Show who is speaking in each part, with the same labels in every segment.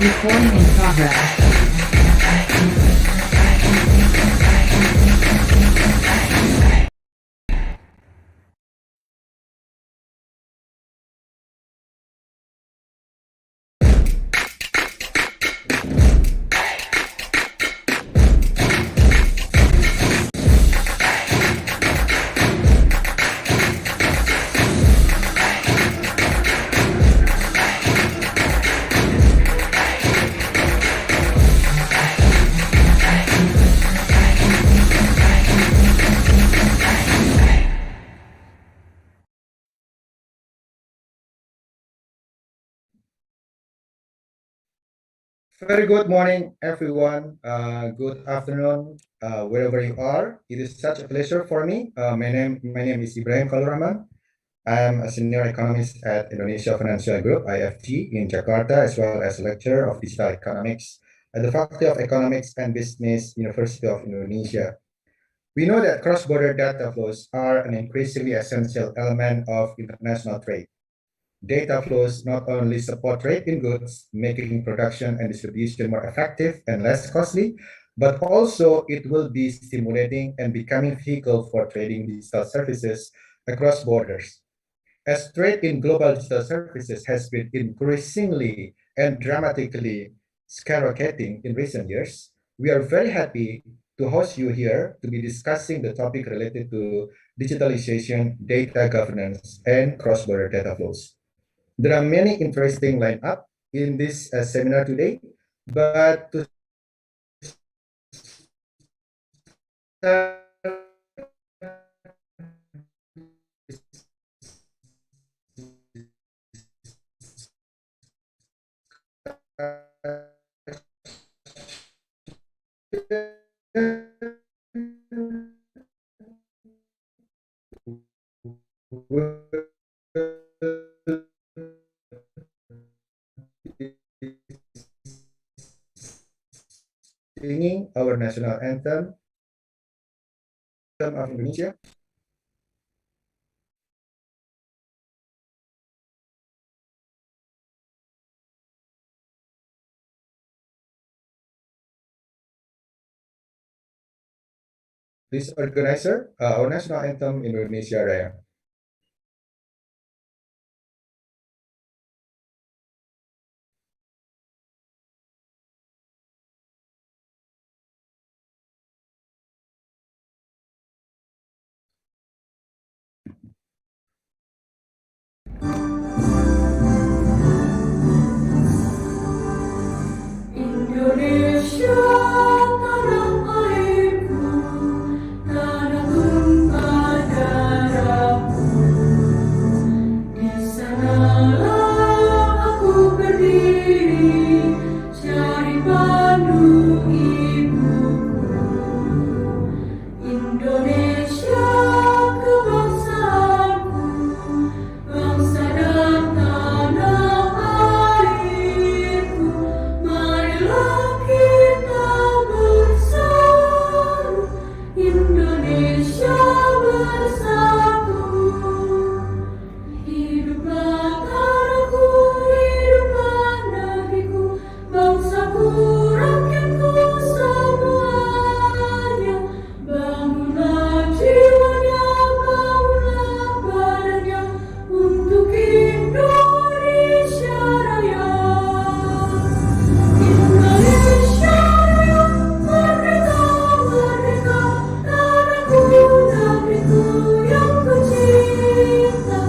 Speaker 1: Recording in progress.
Speaker 2: Very good morning, everyone. Good afternoon, wherever you are. It is such a pleasure for me. My name is Ibrahim Khalurahman. I am a senior economist at Indonesia Financial Group (IFG) in Jakarta, as well as a lecturer of digital economics at the Faculty of Economics and Business, University of Indonesia. We know that cross-border data flows are an increasingly essential element of international trade. Data flows not only support trade in goods, making production and distribution more effective and less costly, but also it will be stimulating and becoming vehicle for trading digital services across borders. As trade in global digital services has been increasingly and dramatically skyrocketing in recent years, we are very happy to host you here to be discussing the topic related to digitalization, data governance, and cross-border data flows. There are many interesting lineup in this seminar today, but to start singing our national anthem of Indonesia. Please, organizer, our national anthem Indonesia Raya.
Speaker 3: Indonesia tanah airku, tanah tumpah darahku. Di sanalah aku berdiri, cari pandu ibuku. Indonesia kebangsaanku, bangsa dan tanah airku. Marilah kita bersatu, Indonesia bersatu. Hiduplah tanahku, hiduplah negeriku, bangsaku, rakyatku semuanya. Bangunlah jiwanya, bangunlah badannya, untuk Indonesia Raya. Indonesia Raya, merdeka, merdeka, tanahku, negeriku yang kucinta.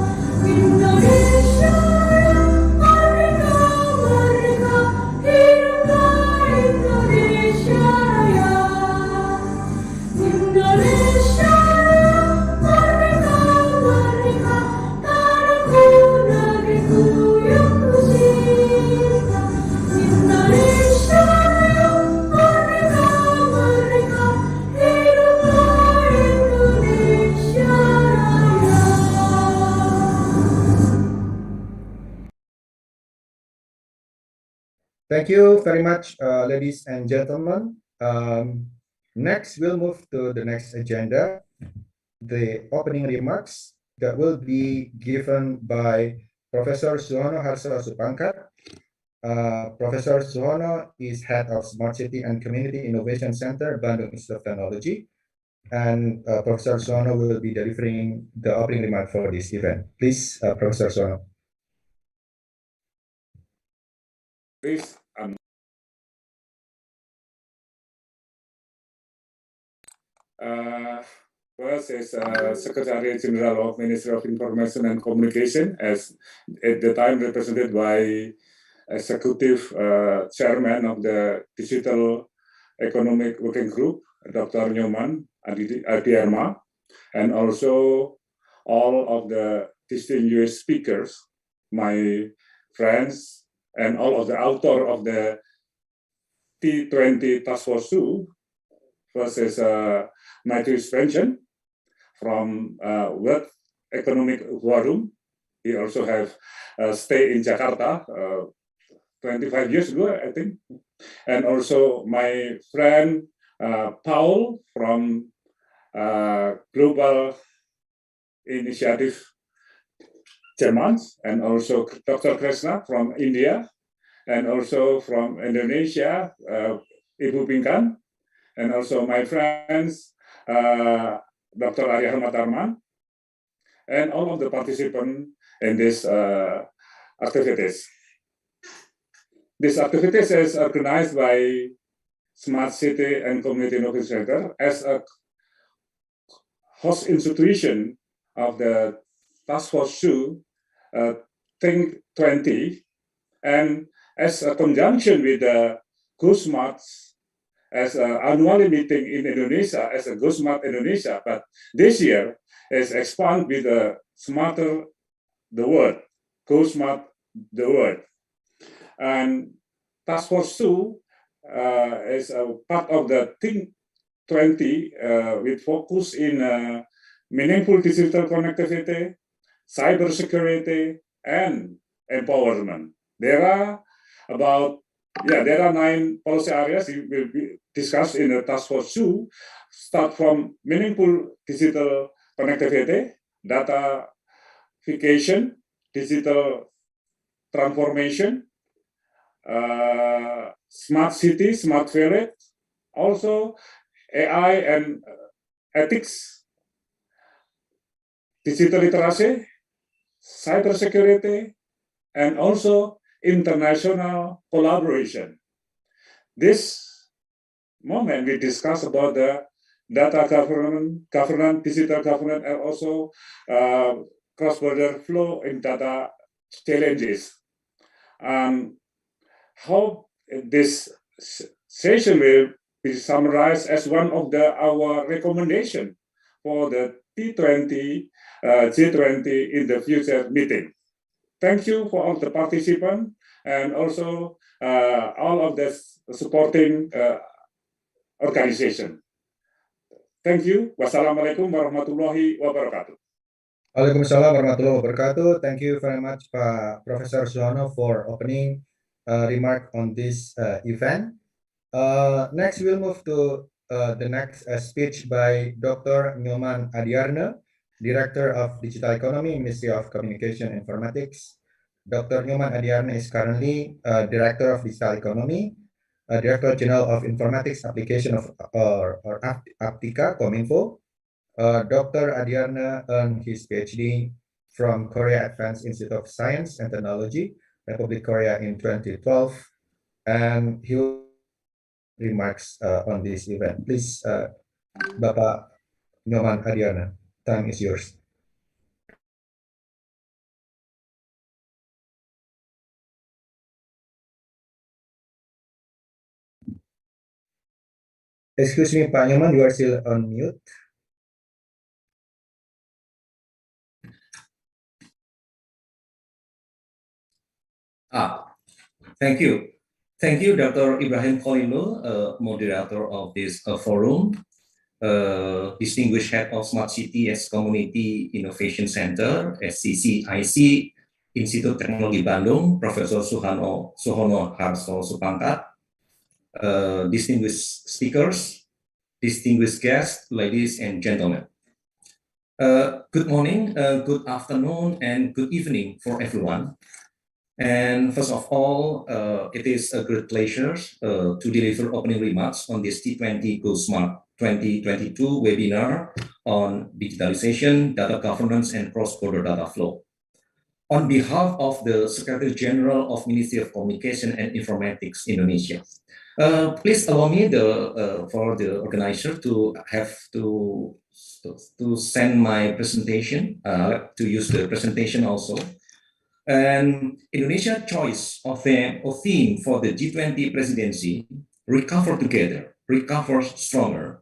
Speaker 3: Indonesia Raya, merdeka, merdeka, hiduplah Indonesia Raya. Indonesia Raya, merdeka, merdeka, tanahku, negeriku yang kucinta. Indonesia Raya, merdeka, merdeka, hiduplah Indonesia Raya.
Speaker 2: Thank you very much, ladies and gentlemen. Next, we'll move to the next agenda, the opening remarks that will be given by Professor Suhono Harso Supangkat, Professor Suhono is head of Smart City and Community Innovation Center, Bandung Institute of Technology. And Professor Suhono will be delivering the opening remark for this event. Please, Professor Suhono.
Speaker 4: Please, first is Secretary General of Ministry of Information and Communication, as at the time represented by Executive Chairman of the Digital Economic Working Group, Dr. Nyoman Adiarma, and also all of the distinguished speakers, my friends, and all of the author of the T20 Task Force 2. First is Matthew Spencer from World Economic Forum. He also have stayed in Jakarta 25 years ago, I think. And also my friend Paul from Global Initiative German, and also Dr. Krishna from India, and also from Indonesia, Ibu Pinkan, and also my friends, Dr. Arya Matarman, and all of the participants in this activities. This activities is organized by Smart City and Community Innovation Center as a host institution of the Task Force 2 Think 20, and as a conjunction with the Goesmart as an annual meeting in Indonesia as a Goesmart Indonesia, but this year is expanded with the Smarter the World, Goesmart the World. And Task Force 2 is a part of the Think 20 with focus in meaningful digital connectivity, cybersecurity, and empowerment. There are 9 policy areas that will be discussed in the Task Force 2, start from meaningful digital connectivity, datafication, digital transformation, smart city, smart village, also AI and ethics, digital literacy, cybersecurity, and also international collaboration. This moment we discuss about the data governance, digital governance, and also cross-border flow in data challenges. How this session will be summarized as one of our recommendation for the T20, G20 in the future meeting. Thank you for all the participants and also all of the supporting organization. Thank you. Wassalamualaikum warahmatullahi wabarakatuh.
Speaker 2: Waalaikumsalam warahmatullahi wabarakatuh. Thank you very much, Pak Professor Suhono, for opening remark on this event. Next, we'll move to the next speech by Dr. Nyoman Adiarna, Director of Digital Economy, Ministry of Communication and Informatics. Dr. Nyoman Adiarna is currently Director of Digital Economy, Director General of Informatics Application of Aptika, Kominfo. Dr. Adiarna earned his PhD from Korea Advanced Institute of Science and Technology, Republic Korea in 2012, and he will remarks on this event. Please, Bapak Nyoman Adiarna, time is yours. Excuse me, Pak Nyoman, you are still on mute.
Speaker 5: Thank you. Thank you, Dr. Ibrahim Khalilul, moderator of this forum, distinguished head of Smart City as Community Innovation Center, SCCIC, Institute Teknologi Bandung, Profesor Suhono Harso Supangkat, distinguished speakers, distinguished guests, ladies and gentlemen. Good morning, good afternoon, and good evening for everyone. And first of all, it is a great pleasure to deliver opening remarks on this T20 Goesmart 2022 webinar on digitalization, data governance, and cross-border data flow. On behalf of the Secretary General of Ministry of Communication and Informatics Indonesia, please allow me for the organizer to send my presentation, to use the presentation also. And Indonesia choice of theme for the G20 presidency, Recover Together, Recover Stronger,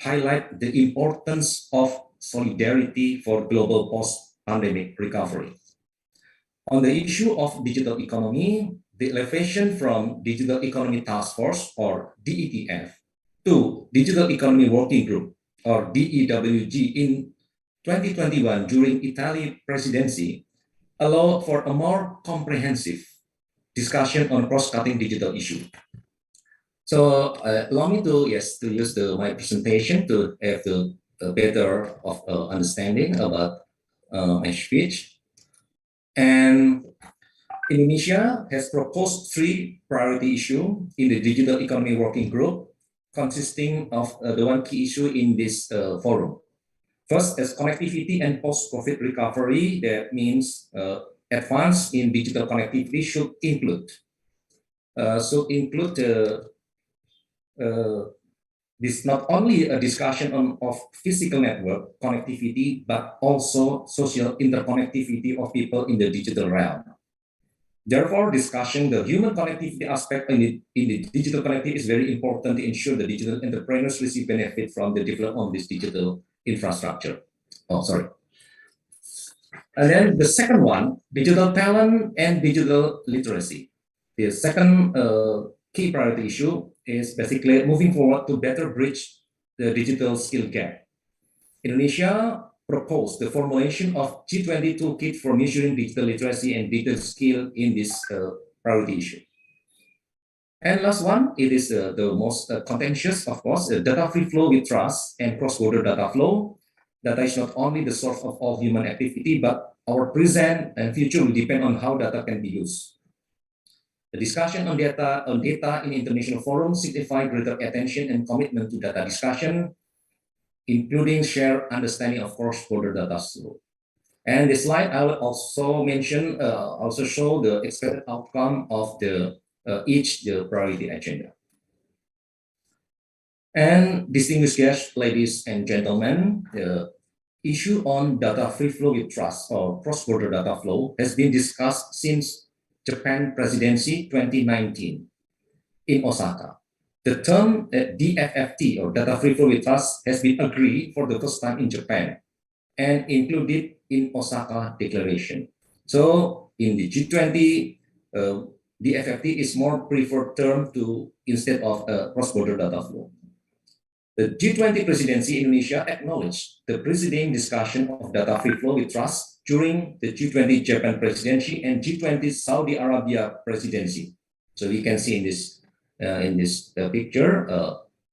Speaker 5: highlight the importance of solidarity for global post-pandemic recovery. On the issue of digital economy, the elevation from Digital Economy Task Force, or DETF, to Digital Economy Working Group, or DEWG, in 2021 during Italy presidency, allow for a more comprehensive discussion on cross-cutting digital issue. So allow me to use my presentation to have a better understanding about my speech. And Indonesia has proposed 3 priority issues in the Digital Economy Working Group, consisting of the one key issue in this forum. First, as connectivity and post-COVID recovery, that means advance in digital connectivity should include this not only a discussion of physical network connectivity, but also social interconnectivity of people in the digital realm. Therefore, discussion the human connectivity aspect in the digital connectivity is very important to ensure the digital entrepreneurs receive benefit from the development of this digital infrastructure. And then the second one, digital talent and digital literacy. The second key priority issue is basically moving forward to better bridge the digital skill gap. Indonesia proposed the formulation of G20 toolkit for measuring digital literacy and digital skill in this priority issue. And last one, it is the most contentious, of course, data free flow with trust and cross-border data flow. Data is not only the source of all human activity, but our present and future will depend on how data can be used. The discussion on data in international forums signify greater attention and commitment to data discussion, including shared understanding of cross-border data flow. And this slide I will also mention, also show the expected outcome of the the priority agenda. And distinguished guests, ladies and gentlemen, the issue on data free flow with trust or cross-border data flow has been discussed since Japan presidency 2019 in Osaka. The term DFFT or data free flow with trust has been agreed for the first time in Japan and included in Osaka Declaration. So in the G20, DFFT is more preferred term to instead of cross-border data flow. The G20 presidency in Indonesia acknowledged the preceding discussion of data free flow with trust during the G20 Japan presidency and G20 Saudi Arabia presidency. So we can see in this picture,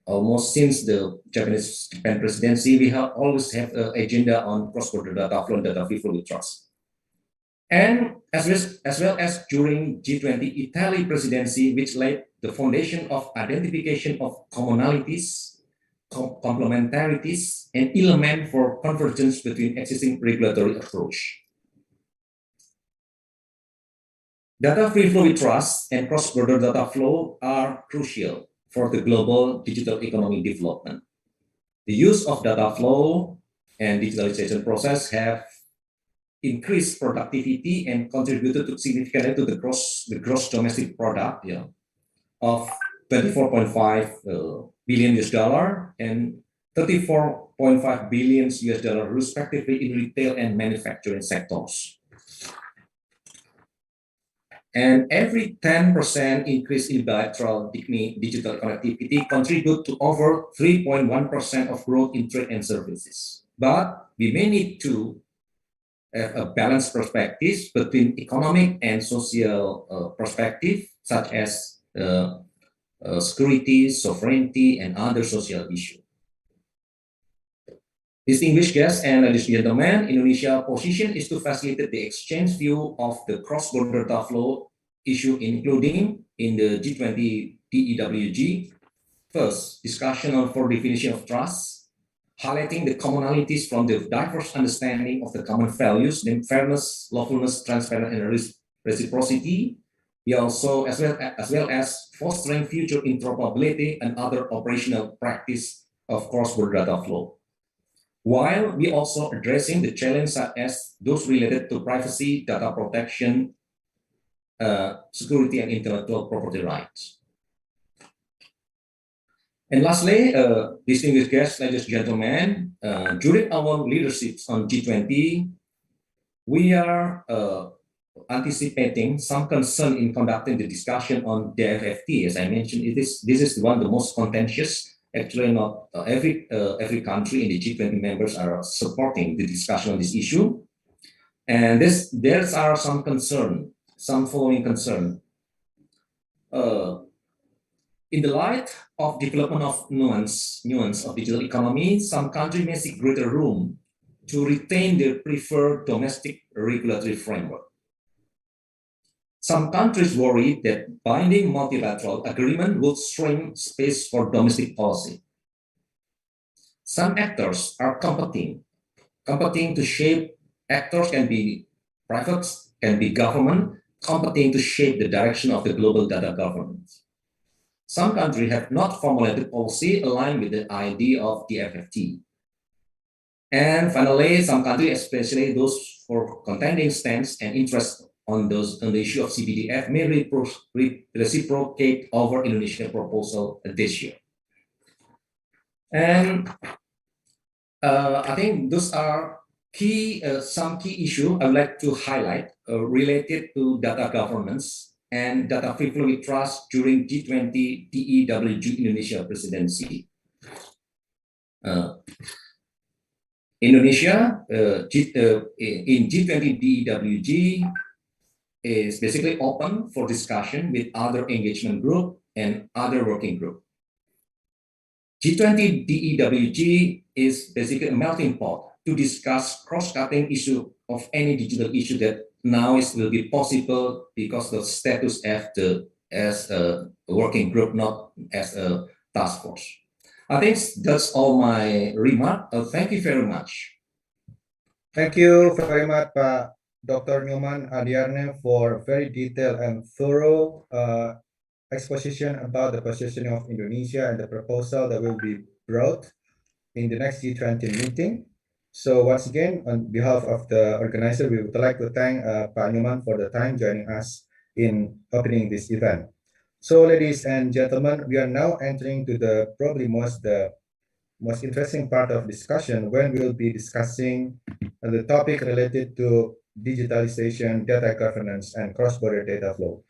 Speaker 5: almost since the Japan presidency, we always have an agenda on cross-border data flow and data free flow with trust. And as well as during G20 Italy presidency, which laid the foundation of identification of commonalities, complementarities, and element for convergence between existing regulatory approach. Data free flow with trust and cross-border data flow are crucial for the global digital economy development. The use of data flow and digitalization process have increased productivity and contributed significantly to the gross domestic product of $24.5 billion and $34.5 billion respectively in retail and manufacturing sectors. And every 10% increase in bilateral digital connectivity contribute to over 3.1% of growth in trade and services. But we may need to have a balanced perspective between economic and social perspective, such as security, sovereignty, and other social issues. Distinguished guests and ladies and gentlemen, Indonesia's position is to facilitate the exchange view of the cross-border data flow issue, including in the G20 DEWG. First, discussion on for definition of trust, highlighting the commonalities from the diverse understanding of the common values, named fairness, lawfulness, transparency, and reciprocity. We also, as well as fostering future interoperability and other operational practice of cross-border data flow. While we also addressing the challenges such as those related to privacy, data protection, security, and intellectual property rights. And lastly, distinguished guests, ladies and gentlemen, during our leadership on G20, we are anticipating some concern in conducting the discussion on the FFT. As I mentioned, this is one of the most contentious. Actually, not every country in the G20 members are supporting the discussion on this issue. And there are some concern, some following concern. In the light of development of nuance of digital economy, some countries may seek greater room to retain their preferred domestic regulatory framework. Some countries worry that binding multilateral agreement will shrink space for domestic policy. Some actors are competing to shape. Actors can be private, can be government, competing to shape the direction of the global data governance. Some countries have not formulated policy aligned with the idea of the FFT. And finally, some countries, especially those for contending stance and interest on the issue of CBDF, may reciprocate over Indonesian proposal this year. And I think those are some key issues I would like to highlight related to data governance and data free flow with trust during G20 DEWG Indonesia presidency. Indonesia in G20 DEWG is basically open for discussion with other engagement group and other working group. G20 DEWG is basically a melting pot to discuss cross-cutting issue of any digital issue that now will be possible because the status as a working group, not as a task force. I think that's all my remark. Thank you very much.
Speaker 2: Thank you very much, Dr. Nyoman Adiarne, for very detailed and thorough exposition about the positioning of Indonesia and the proposal that will be brought in the next G20 meeting. So once again, on behalf of the organizer, we would like to thank Pak Nyoman for the time joining us in opening this event. So ladies and gentlemen, we are now entering to the probably most interesting part of discussion when we'll be discussing the topic related to digitalization, data governance, and cross-border data flow.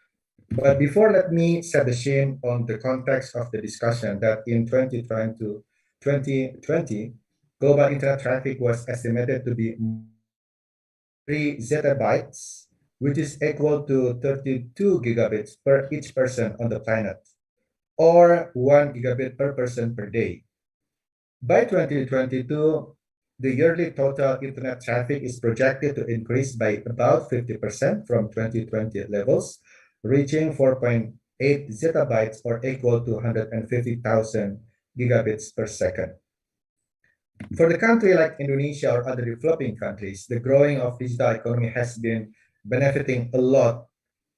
Speaker 2: But before, let me set the scene on the context of the discussion that in 2020, global internet traffic was estimated to be 3 zettabytes, which is equal to 32 gigabits per each person on the planet, or 1 gigabit per person per day. By 2022, the yearly total internet traffic is projected to increase by about 50% from 2020 levels, reaching 4.8 zettabytes or equal to 150,000 gigabits per second. For the country like Indonesia or other developing countries, the growing of digital economy has been benefiting a lot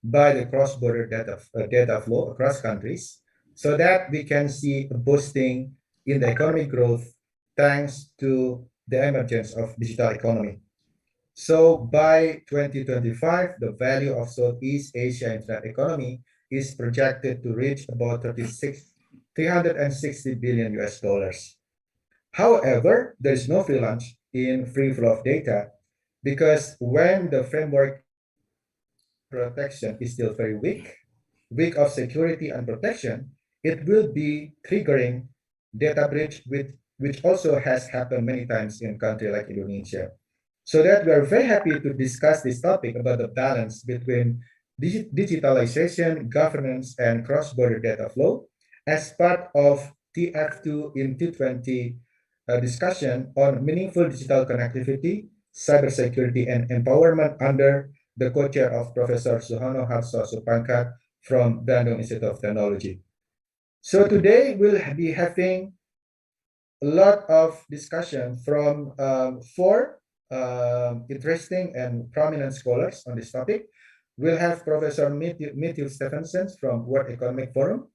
Speaker 2: by the cross-border data flow across countries, so that we can see a boosting in the economic growth thanks to the emergence of digital economy. So by 2025, the value of Southeast Asia internet economy is projected to reach about 360 billion US dollars. However, there is no free lunch in free flow of data, because when the framework protection is still very weak of security and protection, it will be triggering data breach, which also has happened many times in a country like Indonesia. So that we are very happy to discuss this topic about the balance between digitalization, governance, and cross-border data flow as part of TF2 in T20 discussion on meaningful digital connectivity, cybersecurity, and empowerment under the co-chair of Professor Suhono Harso Supangkat from Bandung Institute of Technology. So today we'll be having a lot of discussion from four interesting and prominent scholars on this topic. We'll have Professor Matthew Stephenson from World Economic Forum,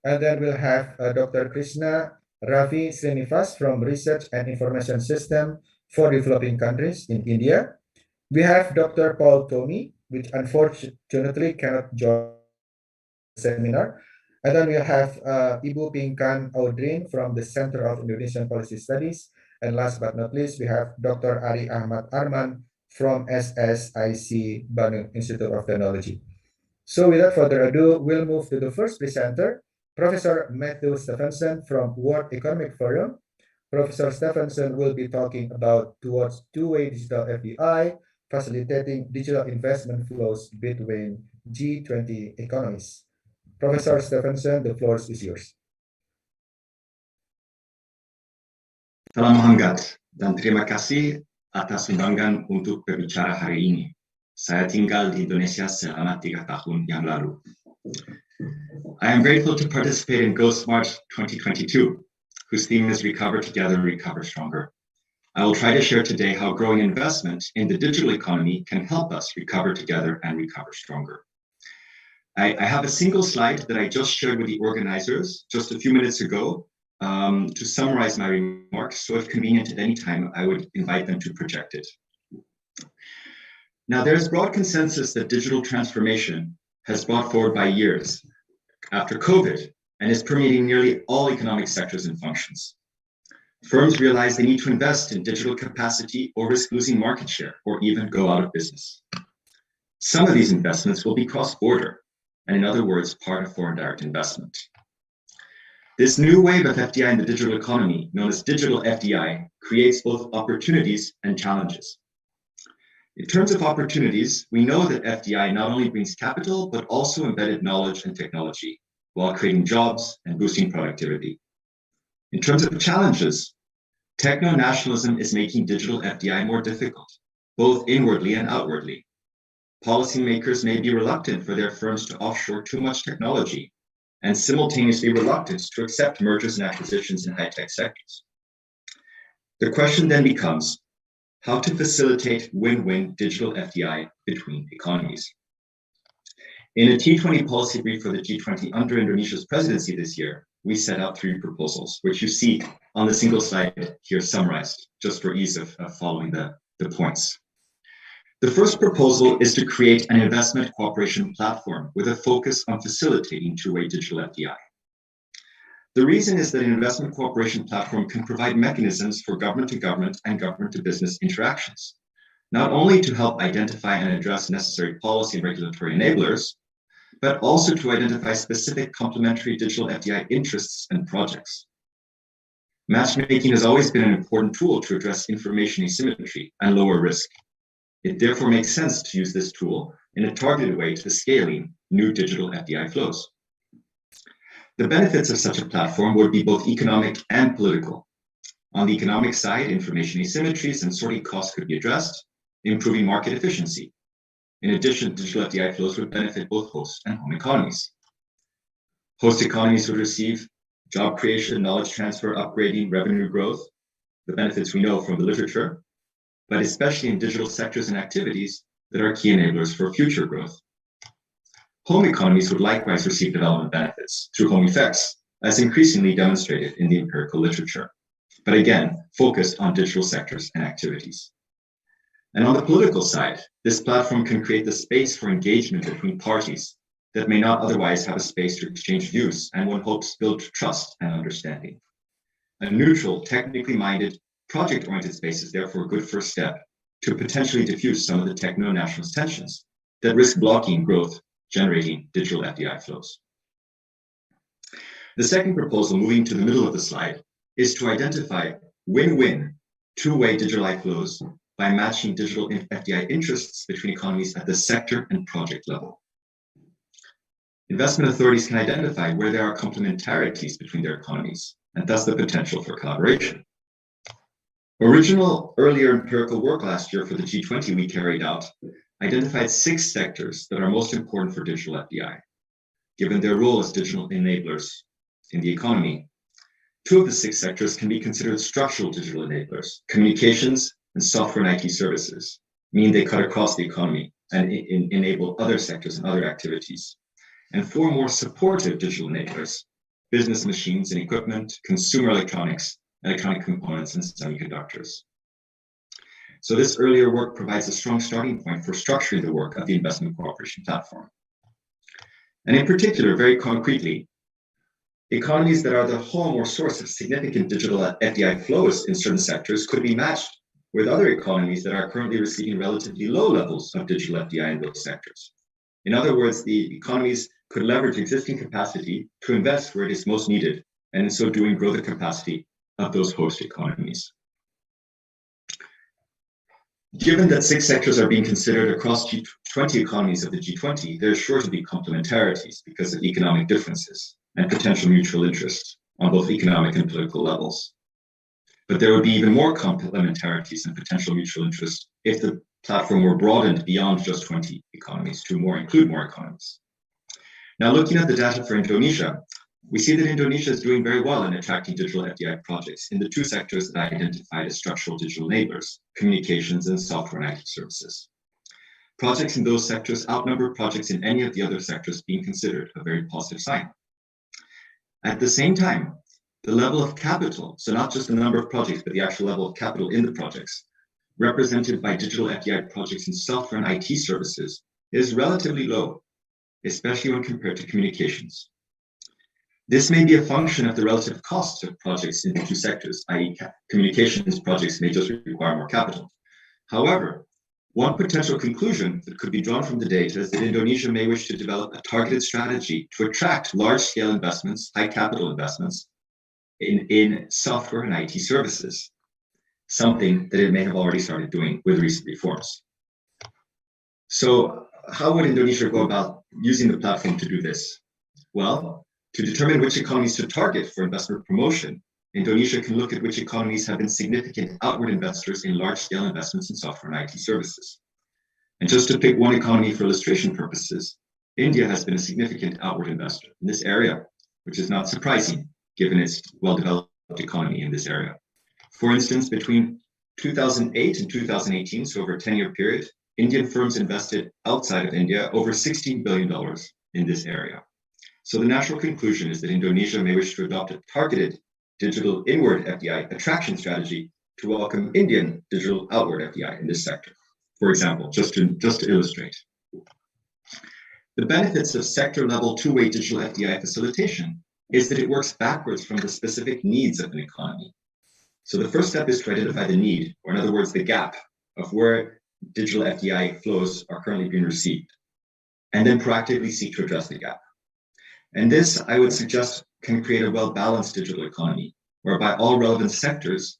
Speaker 2: and then we'll have Dr. Krishna Ravi Srinivas from Research and Information System for Developing Countries in India. We have Dr. Paul Tommy, which unfortunately cannot join the seminar. And then we have Ibu Pinkan Audrin from the Center of Indonesian Policy Studies. And last but not least, we have Dr. Ari Ahmad Arman from SSIC Bandung Institute of Technology. So without further ado, we'll move to the first presenter, Professor Matthew Stephenson from World Economic Forum. Professor Stephenson will be talking about towards two-way digital FDI, facilitating digital investment flows between G20 economies. Professor Stephenson, the floor is yours.
Speaker 6: Salam hangat dan terima kasih atas undangan untuk berbicara hari ini. Saya tinggal di Indonesia selama 3 tahun yang lalu. I am grateful to participate in Goesmart 2022, whose theme is Recover Together, Recover Stronger. I will try to share today how growing investment in the digital economy can help us recover together and recover stronger. I have a single slide that I just shared with the organizers just a few minutes ago to summarize my remarks. So if convenient at any time, I would invite them to project it. Now, there is broad consensus that digital transformation has brought forward by years after COVID and is permeating nearly all economic sectors and functions. Firms realize they need to invest in digital capacity or risk losing market share or even go out of business. Some of these investments will be cross-border, and in other words, part of foreign direct investment. This new wave of FDI in the digital economy, known as digital FDI, creates both opportunities and challenges. In terms of opportunities, we know that FDI not only brings capital, but also embedded knowledge and technology, while creating jobs and boosting productivity. In terms of challenges, techno-nationalism is making digital FDI more difficult, both inwardly and outwardly. Policymakers may be reluctant for their firms to offshore too much technology, and simultaneously reluctant to accept mergers and acquisitions in high-tech sectors. The question then becomes how to facilitate win-win digital FDI between economies. In a T20 policy brief for the G20 under Indonesia's presidency this year, we set out 3 proposals, which you see on the single slide here summarized, just for ease of following the points. The first proposal is to create an investment cooperation platform with a focus on facilitating two-way digital FDI. The reason is that an investment cooperation platform can provide mechanisms for government-to-government and government-to-business interactions, not only to help identify and address necessary policy and regulatory enablers, but also to identify specific complementary digital FDI interests and projects. Matchmaking has always been an important tool to address information asymmetry and lower risk. It therefore makes sense to use this tool in a targeted way to scaling new digital FDI flows. The benefits of such a platform would be both economic and political. On the economic side, information asymmetries and sorting costs could be addressed, improving market efficiency. In addition, digital FDI flows would benefit both host and home economies. Host economies would receive job creation, knowledge transfer, upgrading, revenue growth, the benefits we know from the literature, but especially in digital sectors and activities that are key enablers for future growth. Home economies would likewise receive development benefits through home effects, as increasingly demonstrated in the empirical literature, but again, focused on digital sectors and activities. And on the political side, this platform can create the space for engagement between parties that may not otherwise have a space to exchange views and one hopes build trust and understanding. A neutral, technically minded, project-oriented space is therefore a good first step to potentially diffuse some of the techno-nationalist tensions that risk blocking growth, generating digital FDI flows. The second proposal, moving to the middle of the slide, is to identify win-win two-way digital flows by matching digital FDI interests between economies at the sector and project level. Investment authorities can identify where there are complementarities between their economies, and thus the potential for collaboration. Original earlier empirical work last year for the G20 we carried out identified 6 sectors that are most important for digital FDI, given their role as digital enablers in the economy. 2 of the 6 sectors can be considered structural digital enablers: communications and software and IT services, meaning they cut across the economy and enable other sectors and other activities. And 4 more supportive digital enablers: business machines and equipment, consumer electronics, electronic components, and semiconductors. So this earlier work provides a strong starting point for structuring the work of the investment cooperation platform. And in particular, very concretely, economies that are the home or source of significant digital FDI flows in certain sectors could be matched with other economies that are currently receiving relatively low levels of digital FDI in those sectors. In other words, the economies could leverage existing capacity to invest where it is most needed, and in so doing grow the capacity of those host economies. Given that 6 sectors are being considered across G20 economies of the G20, there is sure to be complementarities because of economic differences and potential mutual interests on both economic and political levels. But there would be even more complementarities and potential mutual interests if the platform were broadened beyond just 20 economies to include more economies. Now, looking at the data for Indonesia, we see that Indonesia is doing very well in attracting digital FDI projects in the 2 sectors that I identified as structural digital enablers: communications and software and IT services. Projects in those sectors outnumber projects in any of the other sectors being considered, a very positive sign. At the same time, the level of capital, so not just the number of projects, but the actual level of capital in the projects, represented by digital FDI projects in software and IT services, is relatively low, especially when compared to communications. This may be a function of the relative costs of projects in the 2 sectors, i.e. communications projects may just require more capital. However, one potential conclusion that could be drawn from the data is that Indonesia may wish to develop a targeted strategy to attract large-scale investments, high capital investments, in software and IT services, something that it may have already started doing with recent reforms. So how would Indonesia go about using the platform to do this? Well, to determine which economies to target for investment promotion, Indonesia can look at which economies have been significant outward investors in large-scale investments in software and IT services. And just to pick one economy for illustration purposes, India has been a significant outward investor in this area, which is not surprising given its well-developed economy in this area. For instance, between 2008 and 2018, so over a 10-year period, Indian firms invested outside of India over $16 billion in this area. So the natural conclusion is that Indonesia may wish to adopt a targeted digital inward FDI attraction strategy to welcome Indian digital outward FDI in this sector. For example, just to illustrate. The benefits of sector-level two-way digital FDI facilitation is that it works backwards from the specific needs of an economy. So the first step is to identify the need, or in other words, the gap of where digital FDI flows are currently being received, and then proactively seek to address the gap. And this, I would suggest, can create a well-balanced digital economy, whereby all relevant sectors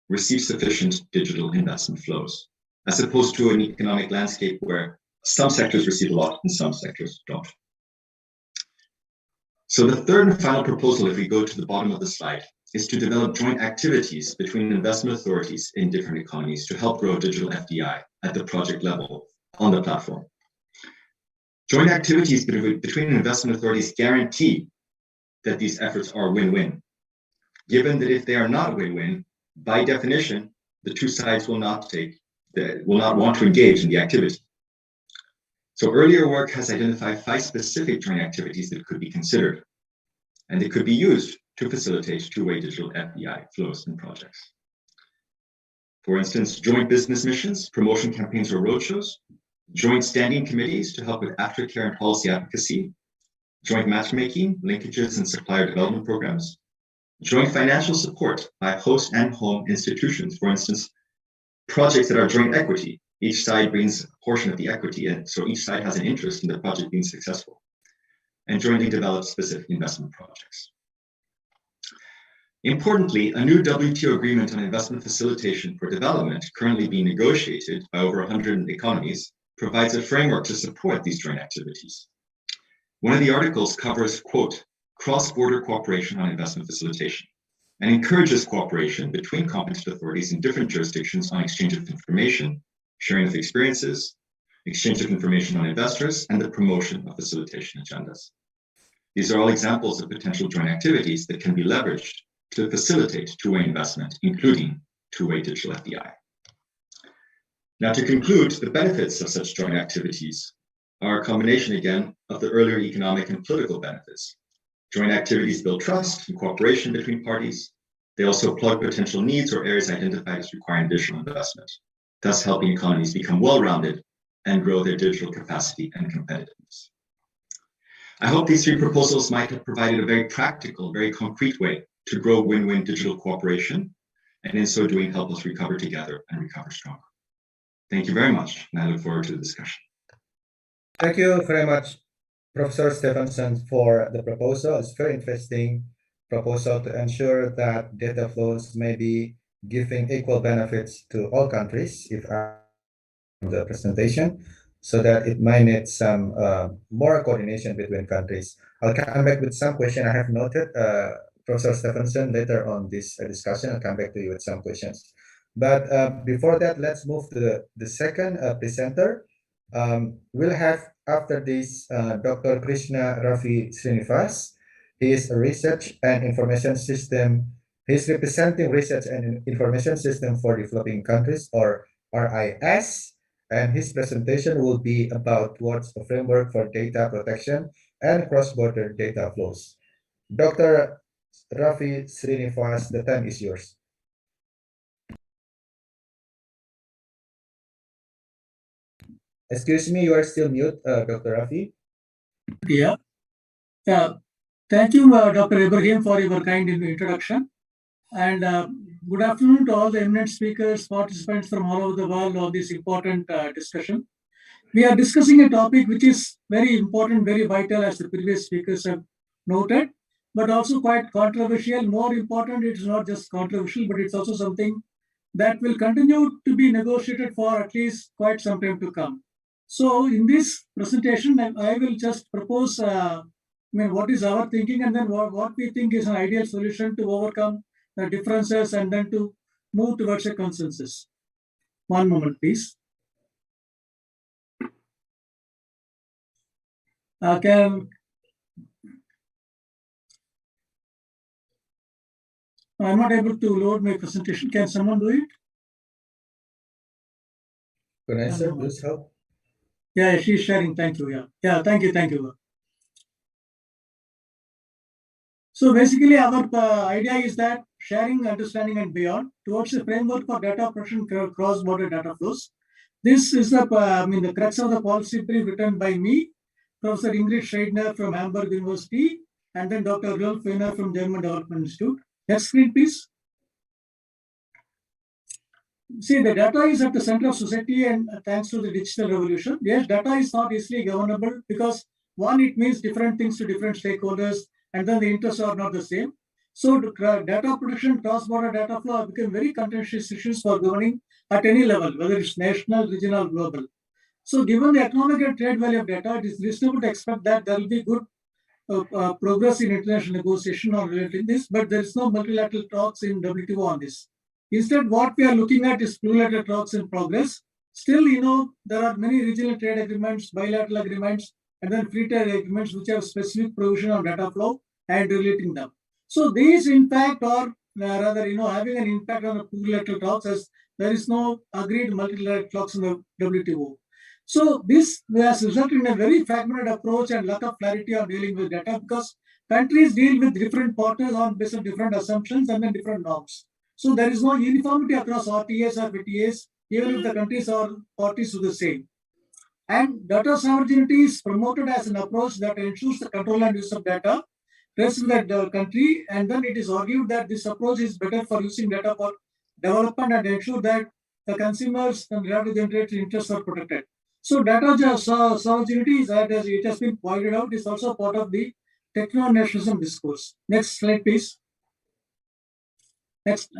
Speaker 6: receive sufficient digital investment flows, as opposed to an economic landscape where some sectors receive a lot and some sectors don't. So the third and final proposal, if we go to the bottom of the slide, is to develop joint activities between investment authorities in different economies to help grow digital FDI at the project level on the platform. Joint activities between investment authorities guarantee that these efforts are win-win, given that if they are not win-win, by definition, the 2 sides will not want to engage in the activity. So earlier work has identified 5 specific joint activities that could be considered, and they could be used to facilitate two-way digital FDI flows in projects. For instance, joint business missions, promotion campaigns or roadshows, joint standing committees to help with aftercare and policy advocacy, joint matchmaking, linkages and supplier development programs, joint financial support by host and home institutions, for instance, projects that are joint equity. Each side brings a portion of the equity, and so each side has an interest in the project being successful, and jointly develop specific investment projects. Importantly, a new WTO agreement on investment facilitation for development, currently being negotiated by over 100 economies, provides a framework to support these joint activities. One of the articles covers, quote, cross-border cooperation on investment facilitation. and encourages cooperation between competent authorities in different jurisdictions on exchange of information, sharing of experiences, exchange of information on investors, and the promotion of facilitation agendas. These are all examples of potential joint activities that can be leveraged to facilitate two-way investment, including two-way digital FDI. Now, to conclude, the benefits of such joint activities are a combination, again, of the earlier economic and political benefits. Joint activities build trust and cooperation between parties. They also plug potential needs or areas identified as requiring additional investment, thus helping economies become well-rounded and grow their digital capacity and competitiveness. I hope these three proposals might have provided a very practical, very concrete way to grow win-win digital cooperation, and in so doing, help us recover together and recover stronger. Thank you very much, and I look forward to the discussion.
Speaker 2: Thank you very much, Professor Stephenson, for the proposal. It's very interesting proposal to ensure that data flows may be giving equal benefits to all countries, if the presentation, so that it might need some more coordination between countries. I'll come back with some question I have noted. Professor Stephenson, later on this discussion, I'll come back to you with some questions. But before that, let's move to the second presenter. We'll have after this Dr. Krishna Ravi Srinivas. He is a research and information system. He's representing research and information system for developing countries, or RIS. And his presentation will be about towards a framework for data protection and cross-border data flows. Dr. Ravi Srinivas, the time is yours. Excuse me, you are still mute, Dr. Ravi.
Speaker 7: Yeah. Thank you, Dr. Ibrahim, for your kind introduction. And good afternoon to all the eminent speakers, participants from all over the world on this important discussion. We are discussing a topic which is very important, very vital, as the previous speakers have noted, but also quite controversial. More important, it's not just controversial, but it's also something that will continue to be negotiated for at least quite some time to come. So in this presentation, I will just propose what is our thinking, and then what we think is an ideal solution to overcome the differences and then to move towards a consensus. One moment, please. I'm not able to load my presentation. Can someone do it?
Speaker 2: Can I, sir, please help?
Speaker 7: Yeah, she's sharing. Thank you. Yeah, thank you. So basically, our idea is that sharing, understanding, and beyond towards a framework for data protection, cross-border data flows. This is the the crux of the policy brief written by me, Professor Ingrid Schreidner from Hamburg University, and then Dr. Rolf Feiner from German Development Institute. Next screen, please. See, the data is at the center of society, and thanks to the digital revolution, yes, data is not easily governable because one, it means different things to different stakeholders, and then the interests are not the same. So data protection, cross-border data flow have become very contentious issues for governing at any level, whether it's national, regional, global. So given the economic and trade value of data, it is reasonable to expect that there will be good progress in international negotiation on relating this, but there is no multilateral talks in WTO on this. Instead, what we are looking at is plurilateral talks in progress. Still, there are many regional trade agreements, bilateral agreements, and then free trade agreements which have specific provision on data flow and relating them. So these, in fact, are rather, having an impact on the plurilateral talks, as there is no agreed multilateral talks in the WTO. So this has resulted in a very fragmented approach and lack of clarity on dealing with data, because countries deal with different partners on based on different assumptions and then different norms. So there is no uniformity across RTAs or VTAs, even if the countries are parties to the same. And data sovereignty is promoted as an approach that ensures the control and use of data rests with the country, and then it is argued that this approach is better for using data for development and ensure that the consumers and data generated interests are protected. So data sovereignty, as it has been pointed out, is also part of the techno-nationalism discourse. Next slide, please. Next.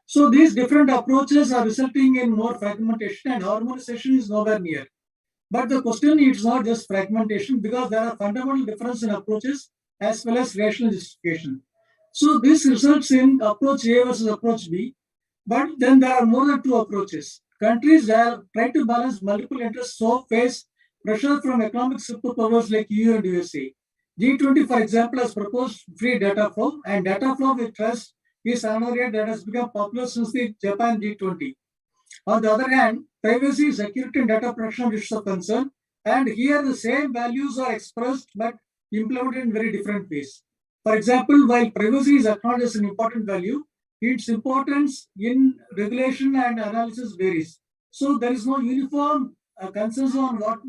Speaker 7: So these different approaches are resulting in more fragmentation, and harmonization is nowhere near. But the question is not just fragmentation, because there are fundamental differences in approaches as well as rational justification. So this results in approach A versus approach B. But then there are more than two approaches. Countries that try to balance multiple interests so face pressure from economic superpowers like EU and USA. G20, for example, has proposed free data flow, and data flow with trust is another area that has become popular since the Japan G20. On the other hand, privacy, security, and data protection are issues of concern, and here the same values are expressed but implemented in very different ways. For example, while privacy is acknowledged as an important value, its importance in regulation and analysis varies. So there is no uniform consensus on what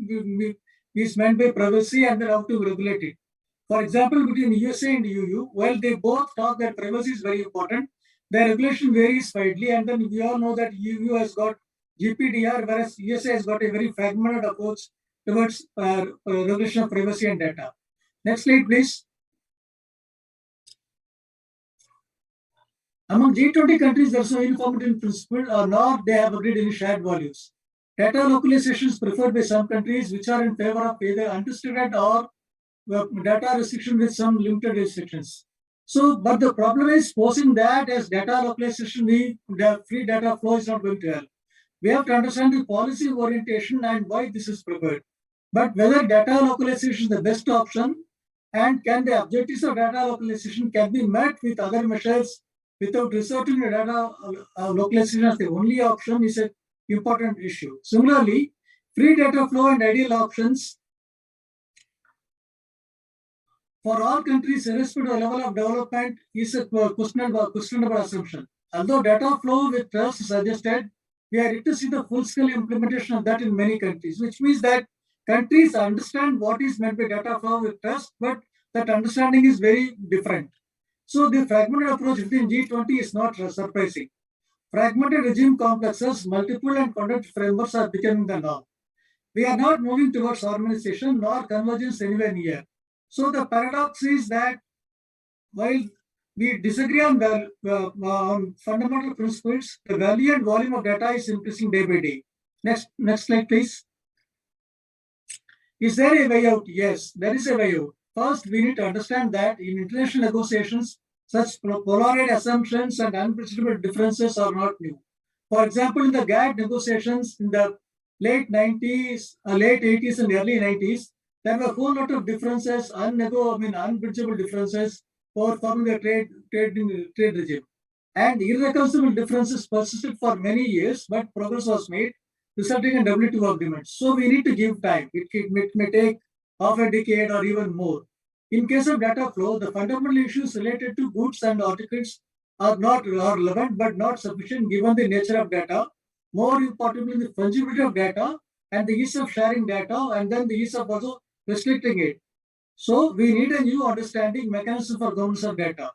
Speaker 7: is meant by privacy and then how to regulate it. For example, between USA and EU, while they both talk that privacy is very important, the regulation varies widely, and then we all know that EU has got GPDR, whereas USA has got a very fragmented approach towards regulation of privacy and data. Next slide, please. Among G20 countries, there is no uniformity in principle, nor they have agreed any shared values. Data localization is preferred by some countries, which are in favor of either unrestricted or data restriction with some limited restrictions. So, but the problem is posing that as data localization, the free data flow is not going to help. We have to understand the policy orientation and why this is preferred. But whether data localization is the best option and can the objectives of data localization can be met with other measures without resorting to data localization as the only option is an important issue. Similarly, free data flow and ideal options for all countries, irrespective of level of development, is a questionable assumption. Although data flow with trust is suggested, we are yet to see the full-scale implementation of that in many countries, which means that countries understand what is meant by data flow with trust, but that understanding is very different. So the fragmented approach within G20 is not surprising. Fragmented regime complexes, multiple and conduct frameworks are becoming the norm. We are not moving towards harmonization nor convergence anywhere near. So the paradox is that while we disagree on fundamental principles, the value and volume of data is increasing day by day. Next slide, please. Is there a way out? Yes, there is a way out. First, we need to understand that in international negotiations, such polarized assumptions and unpredictable differences are not new. For example, in the GATT negotiations in the late 90s, late 80s and early 90s, there were a whole lot of differences, unbridgeable differences for forming the trade regime. And irreconcilable differences persisted for many years, but progress was made, resulting in WTO agreements. So we need to give time. It may take half a decade or even more. In case of data flow, the fundamental issues related to goods and articles are relevant but not sufficient given the nature of data. More importantly, the fungibility of data and the ease of sharing data, and then the ease of also restricting it. So we need a new understanding mechanism for governance of data.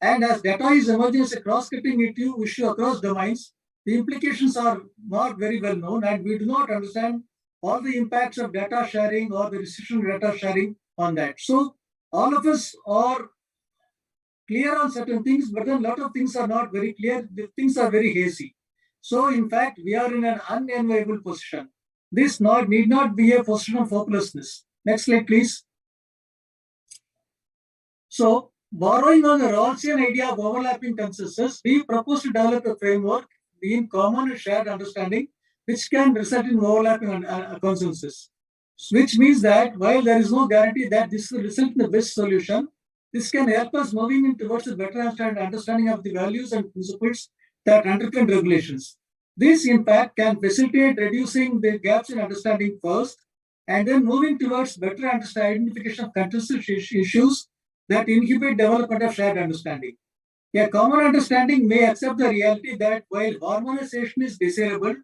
Speaker 7: And as data is emerging as a cross-cutting issue across domains, the implications are not very well known, and we do not understand all the impacts of data sharing or the restriction of data sharing on that. So all of us are clear on certain things, but then a lot of things are not very clear. The things are very hazy. So in fact, we are in an unenviable position. This need not be a position of hopelessness. Next slide, please. So, borrowing on the Rawlsian idea of overlapping consensus, we propose to develop a framework in common and shared understanding, which can result in overlapping consensus. Which means that while there is no guarantee that this will result in the best solution, this can help us moving towards a better understanding of the values and principles that underpin regulations. This, in fact, can facilitate reducing the gaps in understanding first, and then moving towards better identification of contested issues that inhibit development of shared understanding. A common understanding may accept the reality that while harmonization is desirable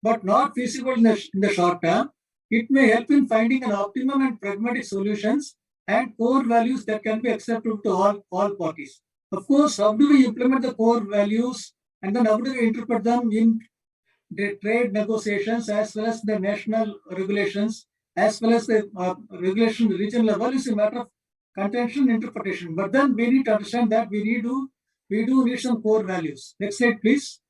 Speaker 7: but not feasible in the short term, it may help in finding an optimum and pragmatic solutions and core values that can be acceptable to all parties. Of course, how do we implement the core values, and then how do we interpret them in the trade negotiations as well as the national regulations, as well as the regulation regional level is a matter of contention interpretation. But then we need to understand that we do need some core values. Next slide, please.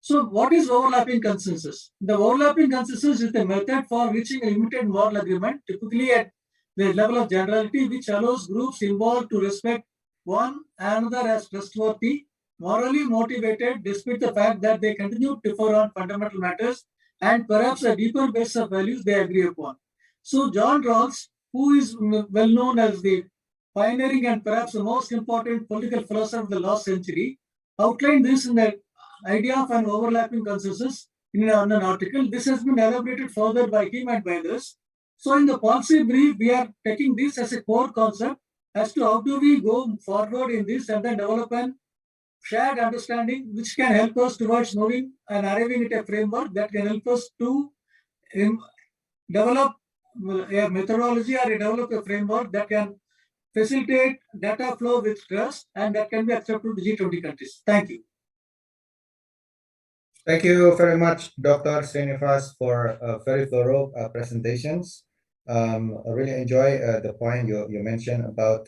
Speaker 7: So what is overlapping consensus? The overlapping consensus is the method for reaching a limited moral agreement, typically at the level of generality which allows groups involved to respect one another as trustworthy, morally motivated, despite the fact that they continue to differ on fundamental matters and perhaps a deeper base of values they agree upon. So John Rawls, who is well known as the pioneering and perhaps the most important political philosopher of the last century, outlined this in the idea of an overlapping consensus in an article. This has been elaborated further by him and by others. So in the policy brief, we are taking this as a core concept as to how do we go forward in this and then develop an shared understanding which can help us towards moving and arriving at a framework that can help us to develop a methodology or develop a framework that can facilitate data flow with trust and that can be accepted to G20 countries. Thank you.
Speaker 2: Thank you very much, Dr. Srinivas, for very thorough presentations. I really enjoy the point you mentioned about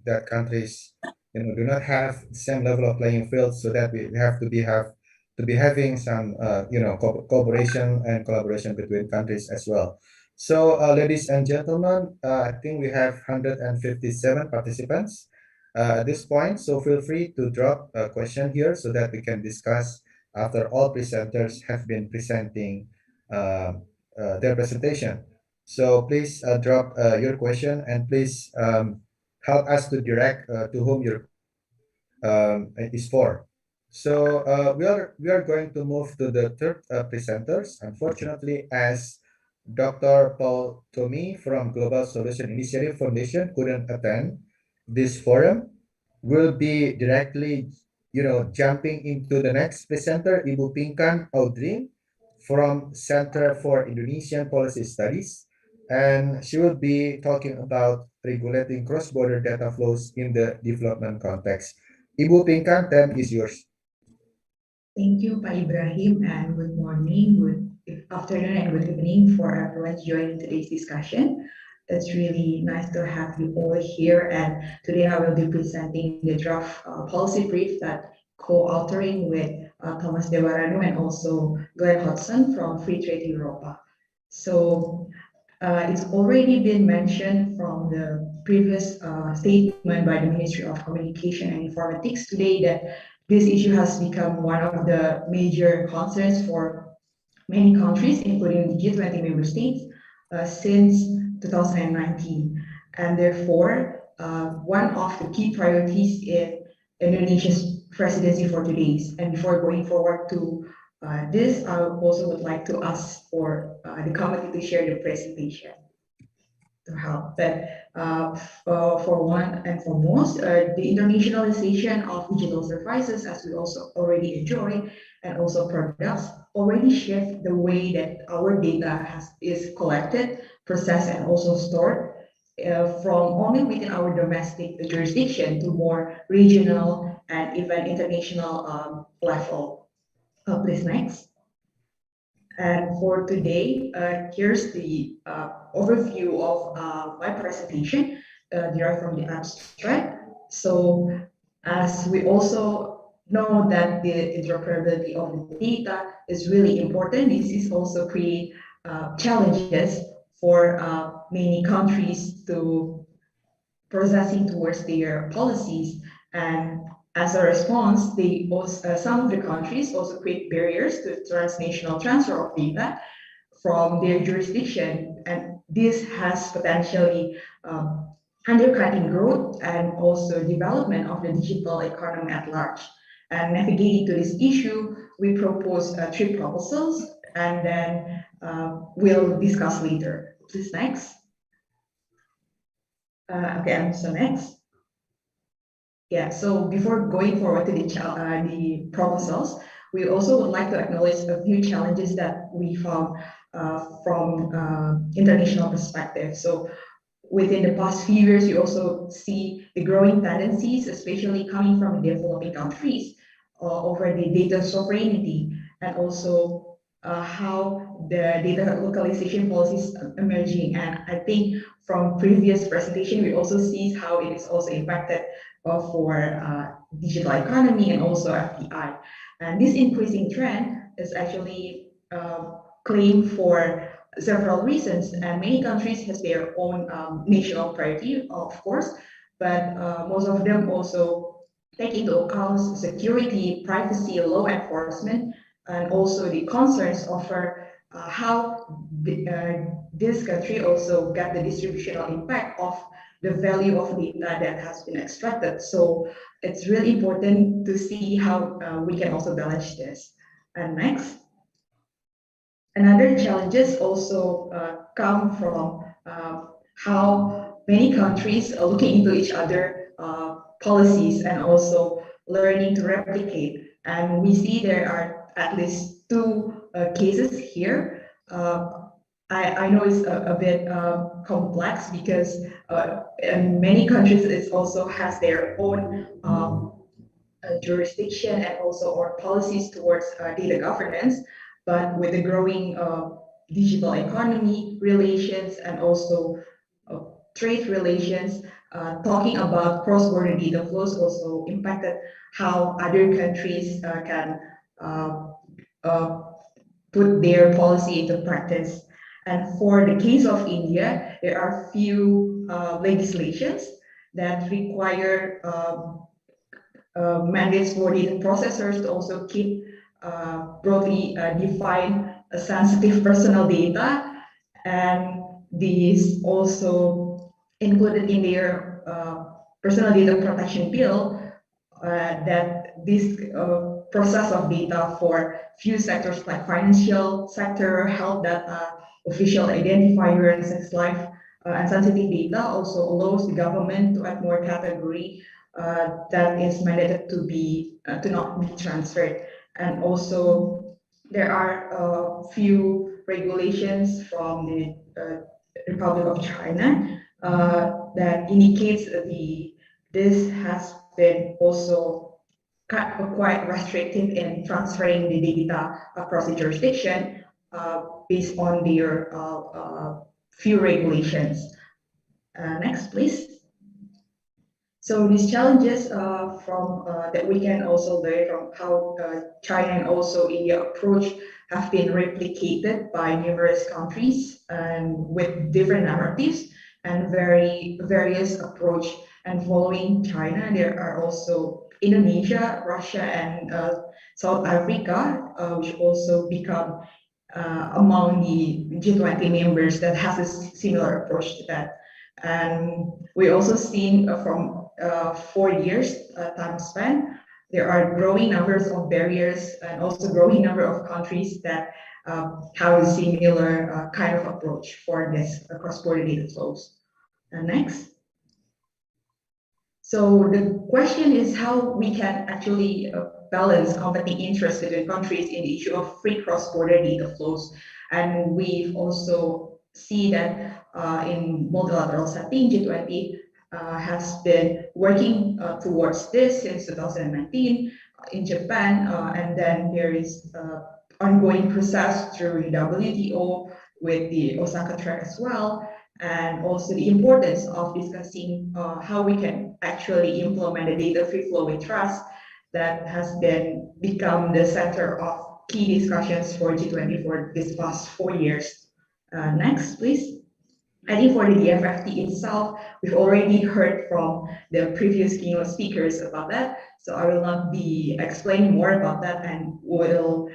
Speaker 2: that countries, do not have the same level of playing field, so that we have to be having some, cooperation and collaboration between countries as well. So, ladies and gentlemen, I think we have 157 participants at this point. So feel free to drop a question here so that we can discuss after all presenters have been presenting their presentation. So please drop your question, and please help us to direct to whom your is for. So we are going to move to the third presenters. Unfortunately, as Dr. Paul Tommy from Global Solution Initiative Foundation couldn't attend this forum, will be directly jumping into the next presenter, Ibu Pinkan Audrey from Center for Indonesian Policy Studies, and she will be talking about regulating cross-border data flows in the development context. Ibu Pinkan, time is yours.
Speaker 1: Thank you, Pak Ibrahim, and good morning, good afternoon, and good evening for everyone joining today's discussion. It's really nice to have you all here, and today I will be presenting the draft policy brief that co-authoring with Thomas Dewaranu and also Glenn Hodson from Free Trade Europa. So it's already been mentioned from the previous statement by the Ministry of Communication and Informatics today that this issue has become one of the major concerns for many countries, including the G20 member states, since 2019. And therefore, one of the key priorities in Indonesia's presidency for today's. And before going forward to this, I also would like to ask for the committee to share the presentation to help. But for one and foremost, the internationalization of digital services, as we also already enjoy, and also products, already shift the way that our data is collected, processed, and also stored from only within our domestic jurisdiction to more regional and even international level. Please next. And for today, here's the overview of my presentation derived from the abstract. So as we also know that the interoperability of the data is really important, this is also create challenges for many countries to processing towards their policies. And as a response, some of the countries also create barriers to transnational transfer of data from their jurisdiction. And this has potentially undercutting growth and also development of the digital economy at large. And navigating to this issue, we propose 3 proposals, and then we'll discuss later. Please next. Okay, so next. Yeah, so before going forward to the proposals, we also would like to acknowledge a few challenges that we found from international perspective. So within the past few years, you also see the growing tendencies, especially coming from developing countries, over the data sovereignty, and also how the data localization policies emerging. And I think from previous presentation, we also see how it is also impacted for digital economy and also FDI. And this increasing trend is actually claimed for several reasons, and many countries has their own national priority, of course, but most of them also take into account security, privacy, law enforcement, and also the concerns over how this country also get the distributional impact of the value of data that has been extracted. So it's really important to see how we can also balance this. And next. Another challenges also come from how many countries are looking into each other policies and also learning to replicate. And we see there are at least two cases here. I know it's a bit complex because in many countries it also has their own jurisdiction and also or policies towards data governance. But with the growing digital economy relations and also trade relations, talking about cross-border data flows also impacted how other countries can put their policy into practice. And for the case of India, there are few legislations that require mandates for data processors to also keep broadly defined sensitive personal data, and these also included in their personal data protection bill that this process of data for few sectors like financial sector, health data, official identifier, and sex life and sensitive data also allows the government to add more category that is mandated to be to not be transferred. And also there are a few regulations from the Republic of China that indicates this has been also quite restrictive in transferring the data across the jurisdiction based on their few regulations. Next, please. So these challenges that we can also learn from how China and also India approach have been replicated by numerous countries and with different narratives and various approach. And following China, there are also Indonesia, Russia, and South Africa, which also become among the G20 members that has a similar approach to that. And we also seen from 4 years time span, there are growing numbers of barriers and also growing number of countries that have a similar kind of approach for this cross-border data flows. Next. So the question is how we can actually balance competing interests between countries in the issue of free cross-border data flows. And we've also see that in multilateral setting, G20 has been working towards this since 2019 in Japan, and then there is ongoing process through the WTO with the Osaka track as well, and also the importance of discussing how we can actually implement the data free flow with trust that has been become the center of key discussions for G20 for this past 4 years. Next, please. I think for the DFFT itself, we've already heard from the previous keynote speakers about that, so I will not be explaining more about that and will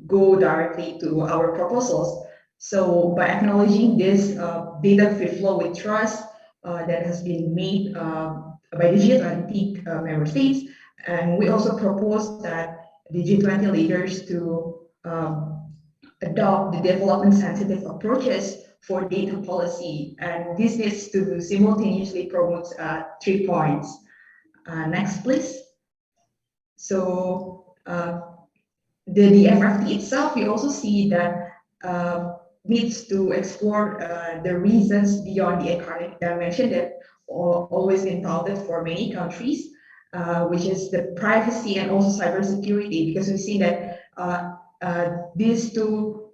Speaker 1: go directly to our proposals. So by acknowledging this data free flow with trust that has been made by the G20 member states, and we also propose that the G20 leaders to adopt the development sensitive approaches for data policy, and this needs to simultaneously promote 3 points. Next, please. So the DFFT itself, we also see that needs to explore the reasons beyond the economic dimension that always been touted for many countries, which is the privacy and also cybersecurity, because we see that these two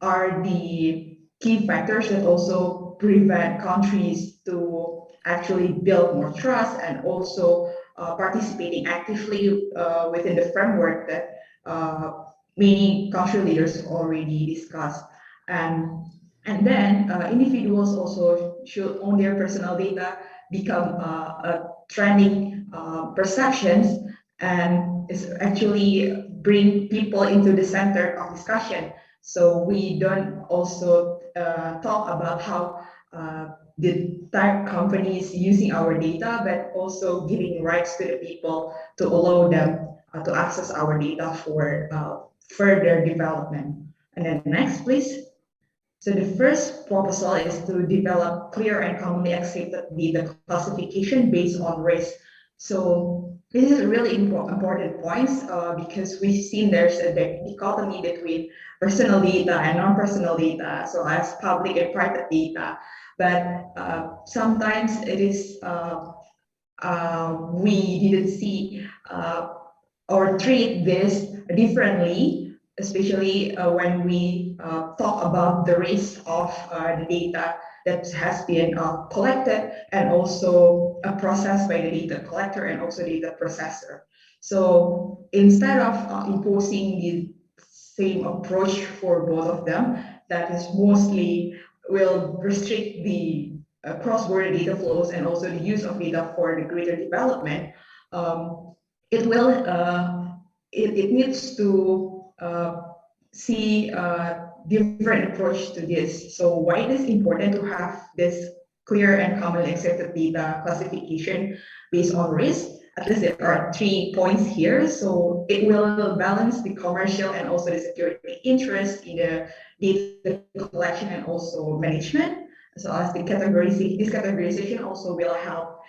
Speaker 1: are the key factors that also prevent countries to actually build more trust and also participating actively within the framework that many country leaders already discussed. And then individuals also should own their personal data, become a trending perceptions, and is actually bring people into the center of discussion. So we don't also talk about how the tech companies using our data, but also giving rights to the people to allow them to access our data for further development. And then next, please. So the first proposal is to develop clear and commonly accepted data classification based on race. So this is a really important points because we've seen there's a dichotomy between personal data and non-personal data, so as public and private data. But sometimes it is we didn't see or treat this differently, especially when we talk about the risk of the data that has been collected and also processed by the data collector and also data processor. So instead of imposing the same approach for both of them, that is mostly will restrict the cross-border data flows and also the use of data for the greater development, it will it needs to see a different approach to this. So why it is important to have this clear and commonly accepted data classification based on risk? At least there are 3 points here. So it will balance the commercial and also the security interest in the data collection and also management. So as the this categorization also will help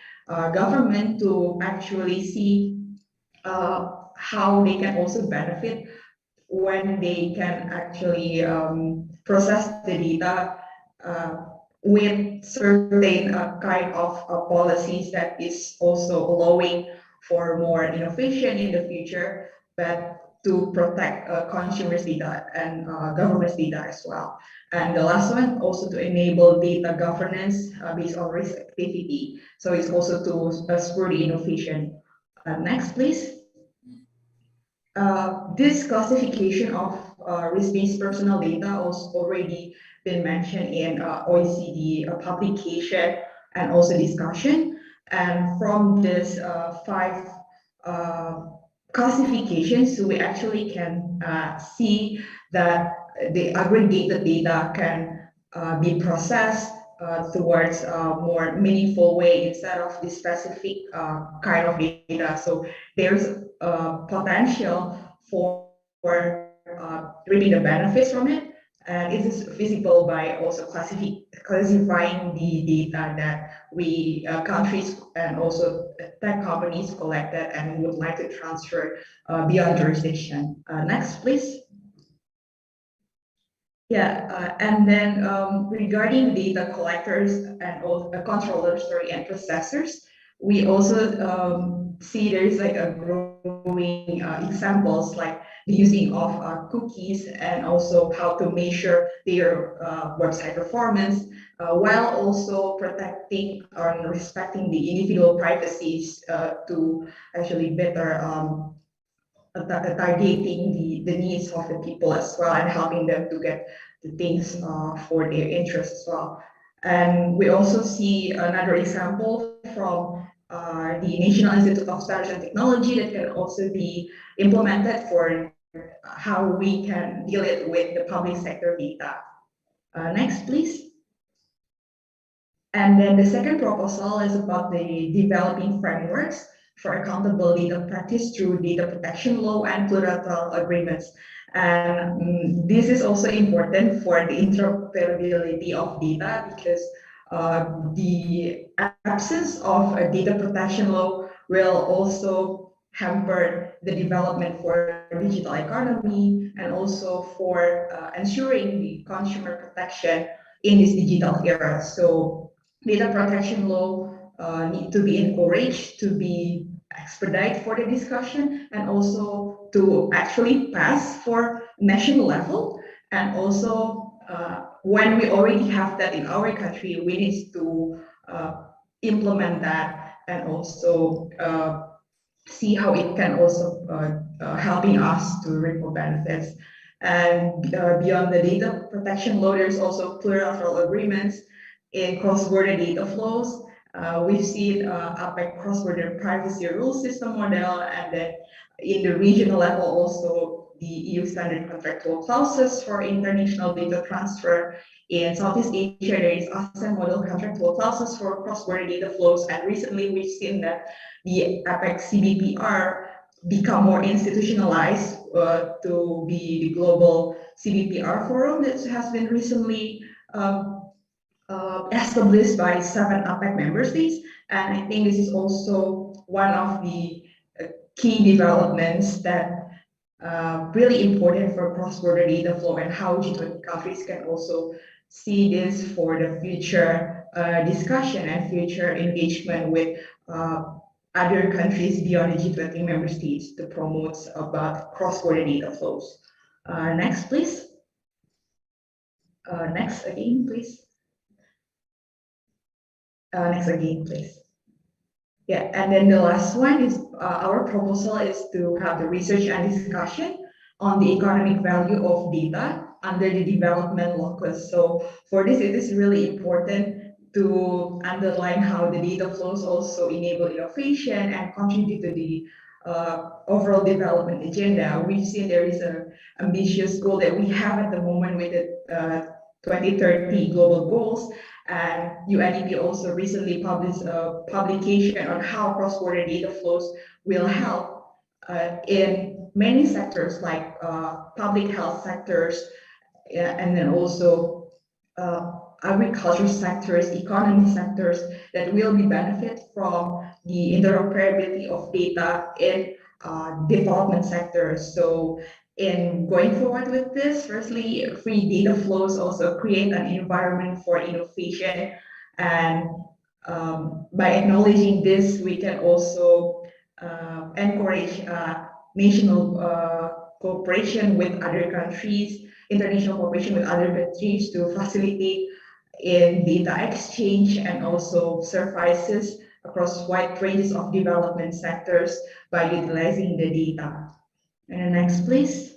Speaker 1: government to actually see how they can also benefit when they can actually process the data with certain kind of policies that is also allowing for more innovation in the future, but to protect consumers' data and government's data as well. And the last one, also to enable data governance based on risk activity. So it's also to spur the innovation. Next, please. This classification of risk-based personal data has already been mentioned in OECD publication and also discussion. And from this 5 classifications, we actually can see that the aggregated data can be processed towards a more meaningful way instead of the specific kind of data. So there's potential for reaping the benefits from it. And it is visible by also classifying the data that we countries and also tech companies collected and would like to transfer beyond jurisdiction. Next, please. Yeah, and then regarding data collectors and all controllers, sorry, and processors, we also see there's like a growing examples like the using of cookies and also how to measure their website performance while also protecting or respecting the individual privacies to actually better targeting the needs of the people as well and helping them to get the things for their interests as well. And we also see another example from the National Institute of Standards and Technology that can also be implemented for how we can deal it with the public sector data. Next, please. And then the second proposal is about the developing frameworks for accountable data practice through data protection law and plurilateral agreements. And this is also important for the interoperability of data because the absence of a data protection law will also hamper the development for digital economy and also for ensuring the consumer protection in this digital era. So data protection law need to be encouraged to be expedite for the discussion and also to actually pass for national level. And also when we already have that in our country, we need to implement that and also see how it can also helping us to reap benefits. And beyond the data protection law, there's also plurilateral agreements in cross-border data flows. We've seen APEC cross-border privacy rule system model, and then in the regional level also the EU standard contractual clauses for international data transfer. In Southeast Asia, there is ASEAN model contractual clauses for cross-border data flows, and recently we've seen that the APEC CBPR become more institutionalized to be the global CBPR forum that has been recently established by 7 APEC member states. And I think this is also one of the key developments that really important for cross-border data flow and how G20 countries can also see this for the future discussion and future engagement with other countries beyond the G20 member states to promote about cross-border data flows. Next, please. Next again, please. Next again, please. Yeah, and then the last one is our proposal is to have the research and discussion on the economic value of data under the development locus. So for this, it is really important to underline how the data flows also enable innovation and contribute to the overall development agenda. We've seen there is an ambitious goal that we have at the moment with the 2030 global goals. And UNDP also recently published a publication on how cross-border data flows will help in many sectors like public health sectors, and then also agriculture sectors, economy sectors that will be benefit from the interoperability of data in development sectors. So in going forward with this, firstly, free data flows also create an environment for innovation. And by acknowledging this, we can also encourage national cooperation with other countries, international cooperation with other countries to facilitate in data exchange and also services across wide ranges of development sectors by utilizing the data. And the next, please.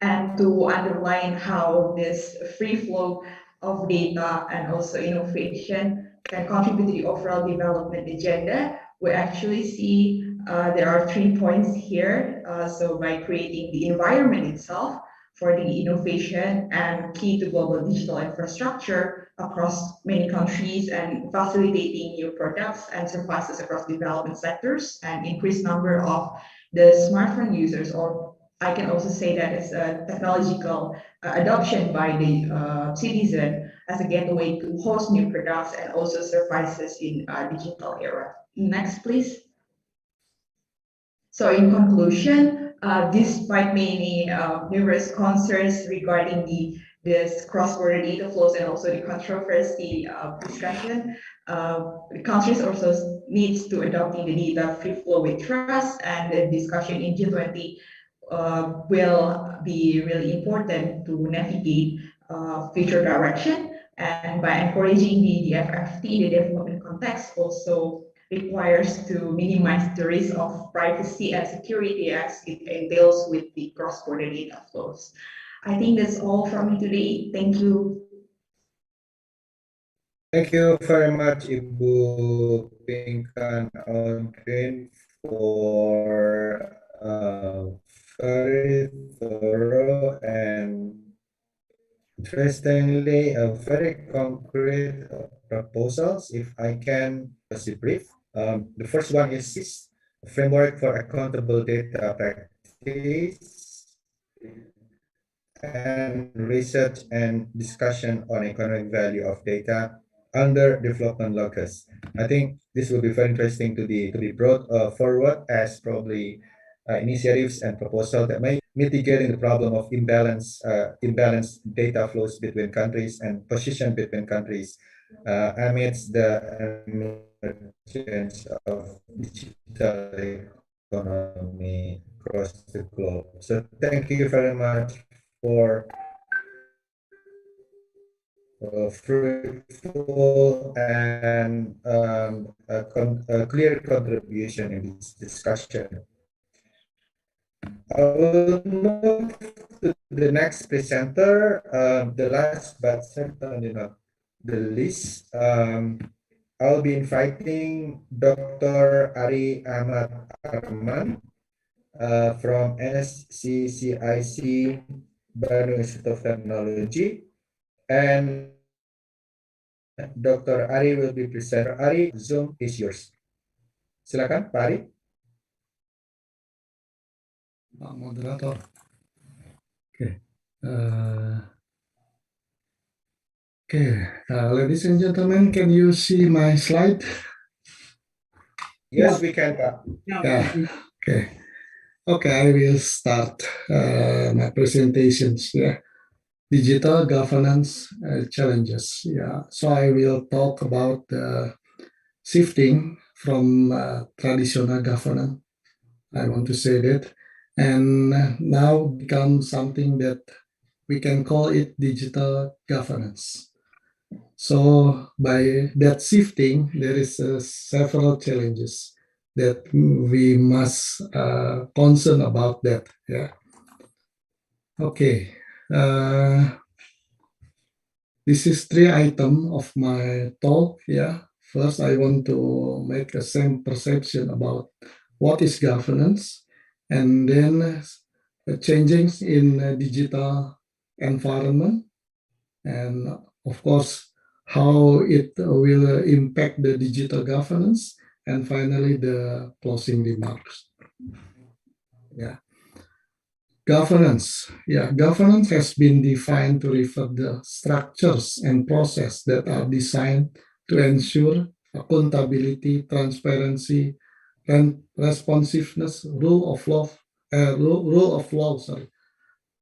Speaker 1: And to underline how this free flow of data and also innovation can contribute to the overall development agenda, we actually see there are 3 points here. So by creating the environment itself for the innovation and key to global digital infrastructure across many countries and facilitating new products and services across development sectors and increased number of the smartphone users, or I can also say that it's a technological adoption by the citizen as a gateway to host new products and also services in digital era. Next, please. So in conclusion, despite many numerous concerns regarding this cross-border data flows and also the controversy discussion, the countries also needs to adopting the data free flow with trust, and the discussion in G20 will be really important to navigate future direction. And by encouraging the FFT, the development context also requires to minimize the risk of privacy and security as it entails with the cross-border data flows. I think that's all from me today. Thank you.
Speaker 2: Thank you very much, Ibu Pinkan Audrey, for very thorough and interestingly very concrete proposals. If I can just be brief. The first one is a framework for accountable data practice and research and discussion on economic value of data under development locus. I think this will be very interesting to be brought forward as probably initiatives and proposals that may mitigating the problem of imbalanced data flows between countries and position between countries amidst the emergence of digital economy across the globe. So thank you very much for fruitful and a clear contribution in this discussion. I will move to the next presenter, the last but certainly not the least. I'll be inviting Dr. Ari Ahmad Arman from NSCCIC Bandung Institute of Technology, and Dr. Ari will be presenter. Ari, Zoom is yours. Silakan, Pak Ari.
Speaker 8: Pak Moderator. Okay. Ladies and gentlemen, can you see my slide?
Speaker 2: Yes, we can, Pak.
Speaker 8: Yeah. Okay. Okay, I will start my presentations. Yeah. Digital governance challenges. Yeah. So I will talk about shifting from traditional governance. I want to say that, and now become something that we can call it digital governance. So by that shifting, there is several challenges that we must concern about that. Yeah. Okay. This is 3 items of my talk. Yeah. First, I want to make a same perception about what is governance, and then changes in digital environment, and of course, how it will impact the digital governance, and finally, the closing remarks. Yeah. Governance. Yeah, governance has been defined to refer the structures and process that are designed to ensure accountability, transparency, and responsiveness, rule of law,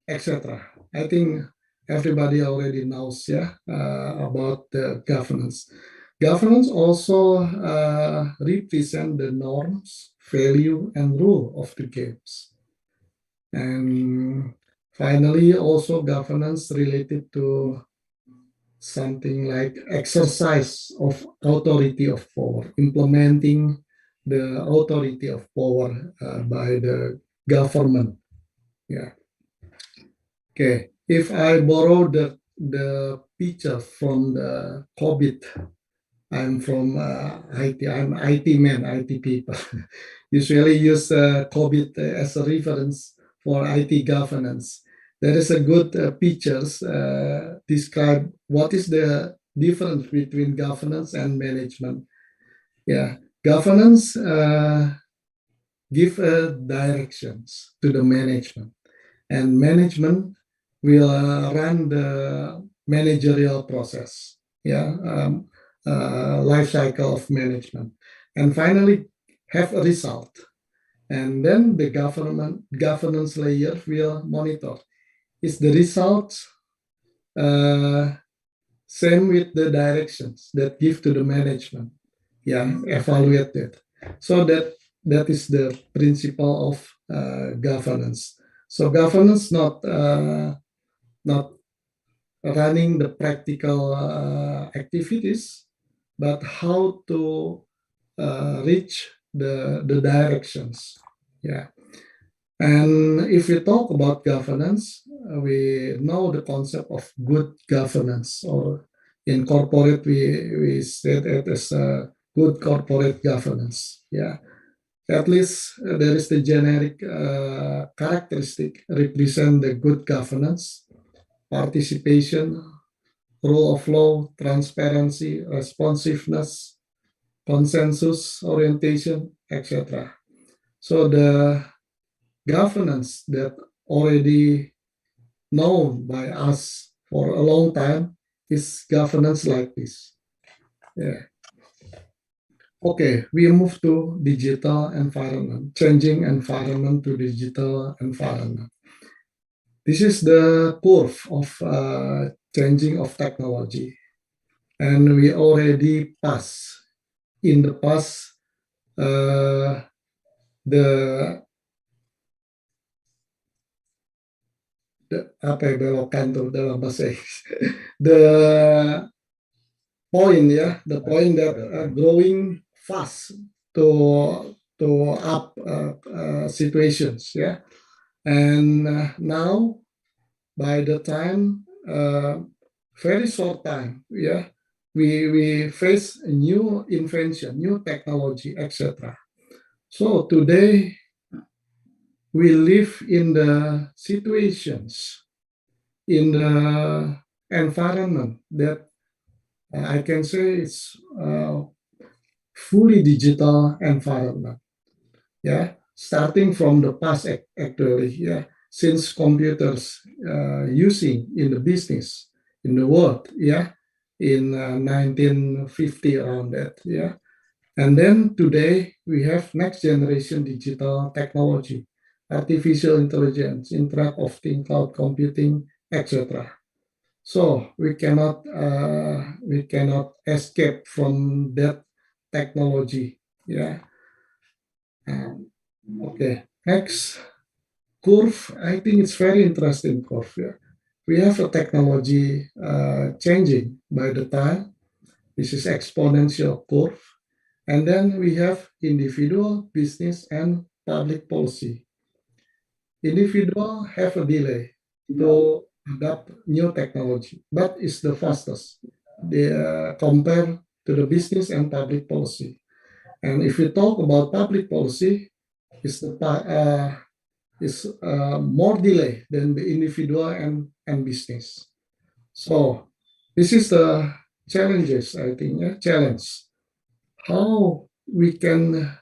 Speaker 8: etc. I think everybody already knows, about the governance. Governance also represent the norms, value, and rule of the games. And finally, also governance related to something like exercise of authority of power, implementing the authority of power by the government. Yeah. Okay. If I borrow the picture from the COVID, I'm from IT. I'm IT man, IT people. Usually use COVID as a reference for IT governance. There is a good pictures describe what is the difference between governance and management. Yeah, governance give directions to the management, and management will run the managerial process. Yeah, life cycle of management, and finally have a result. And then the governance layer will monitor. Is the result same with the directions that give to the management? Yeah, evaluate it. So that is the principle of governance. So governance not running the practical activities, but how to reach the directions. Yeah. And if we talk about governance, we know the concept of good governance, or in corporate, we said it as a good corporate governance. Yeah. At least there is the generic characteristic represent the good governance: participation, rule of law, transparency, responsiveness, consensus orientation, etc. So the governance that already known by us for a long time is governance like this. Yeah. Okay, we move to digital environment, changing environment to digital environment. This is the curve of changing of technology, and we already passed in the past apa ya, belokan tuh dalam bahasa Inggris. The point, the point that growing fast to up situations, And now, by the time, very short time, we face a new invention, new technology, etc. So today, we live in the situations, in the environment that I can say it's fully digital environment. Starting from the past actually, since computers using in the business in the world, in 1950 around that, and then today we have next generation digital technology, artificial intelligence, Internet of Things, cloud computing, etc. So we cannot escape from that technology. Okay, next curve. I think it's very interesting curve. We have a technology changing by the time. This is exponential curve. And then we have individual, business, and public policy. Individual have a delay to adopt new technology, but it's the fastest compared to the business and public policy. And if we talk about public policy, it's more delay than the individual and business. So this is the challenges, I think, challenge. How we can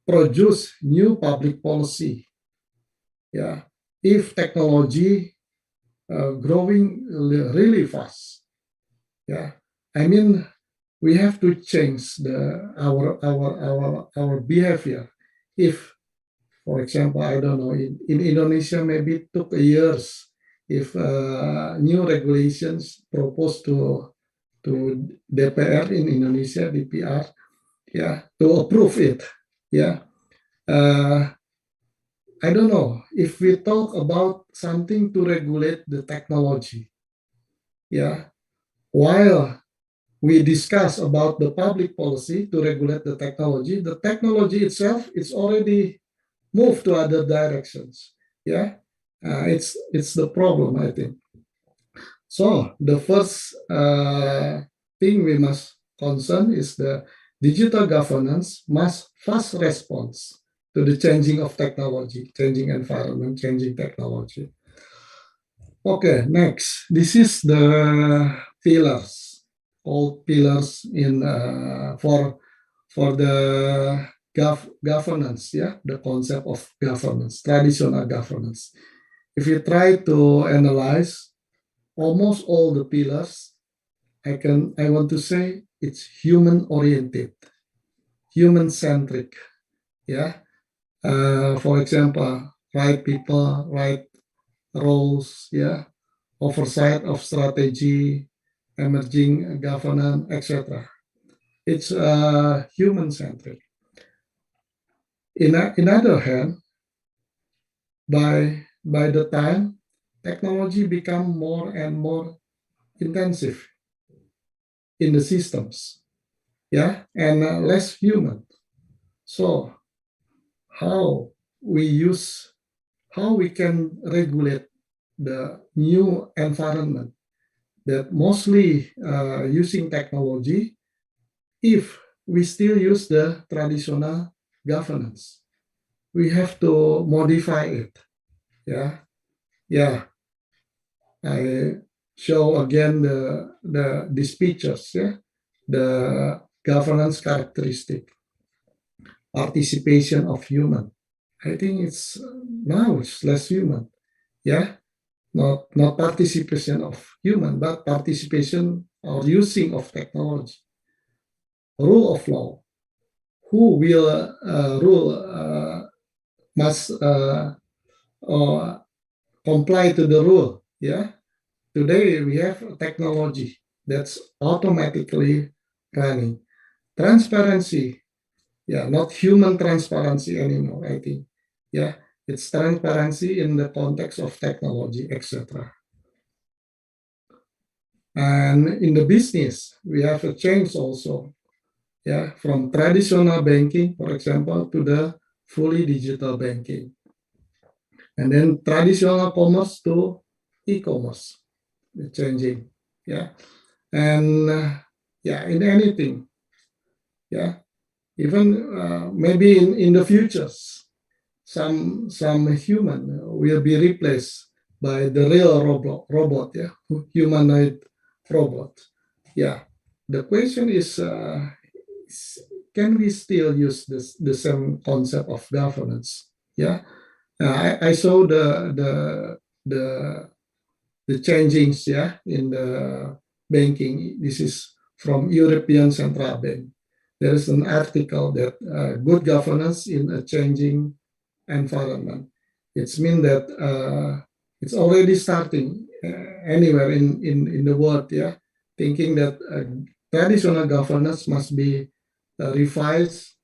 Speaker 8: produce new public policy, if technology growing really fast. I mean, we have to change our behavior. If, for example, I don't know, in Indonesia, maybe it took years if new regulations proposed to DPR in Indonesia, DPR, to approve it. I don't know if we talk about something to regulate the technology. While we discuss about the public policy to regulate the technology itself is already moved to other directions. It's the problem, I think. So the first thing we must concern is the digital governance must fast response to the changing of technology, changing environment, changing technology. Okay, next. This is the pillars, all pillars in for the governance, the concept of governance, traditional governance. If you try to analyze almost all the pillars, I want to say it's human oriented, human centric. For example, right people, right roles, oversight of strategy, emerging governance, etc. It's human centric. In other hand, by the time technology become more and more intensive in the systems, and less human. So how we can regulate the new environment that mostly using technology if we still use the traditional governance. We have to modify it. I show again these pictures, the governance characteristic, participation of human. I think it's now it's less human, not participation of human, but participation or using of technology. Rule of law, who will rule must comply to the rule. Today we have technology that's automatically running. Transparency, not human transparency anymore, I think. It's transparency in the context of technology, etc. And in the business, we have a change also, from traditional banking, for example, to the fully digital banking. and then traditional commerce to e-commerce, changing, yeah, and yeah, in anything, yeah, even maybe in the futures, some human will be replaced by the real robot, yeah, humanoid robot, yeah. The question is, can we still use the same concept of governance? Yeah, I saw the the changings, yeah, in the banking. This is from European Central Bank. There is an article that good governance in a changing environment. It's mean that it's already starting anywhere in the world, yeah, thinking that traditional governance must be revised,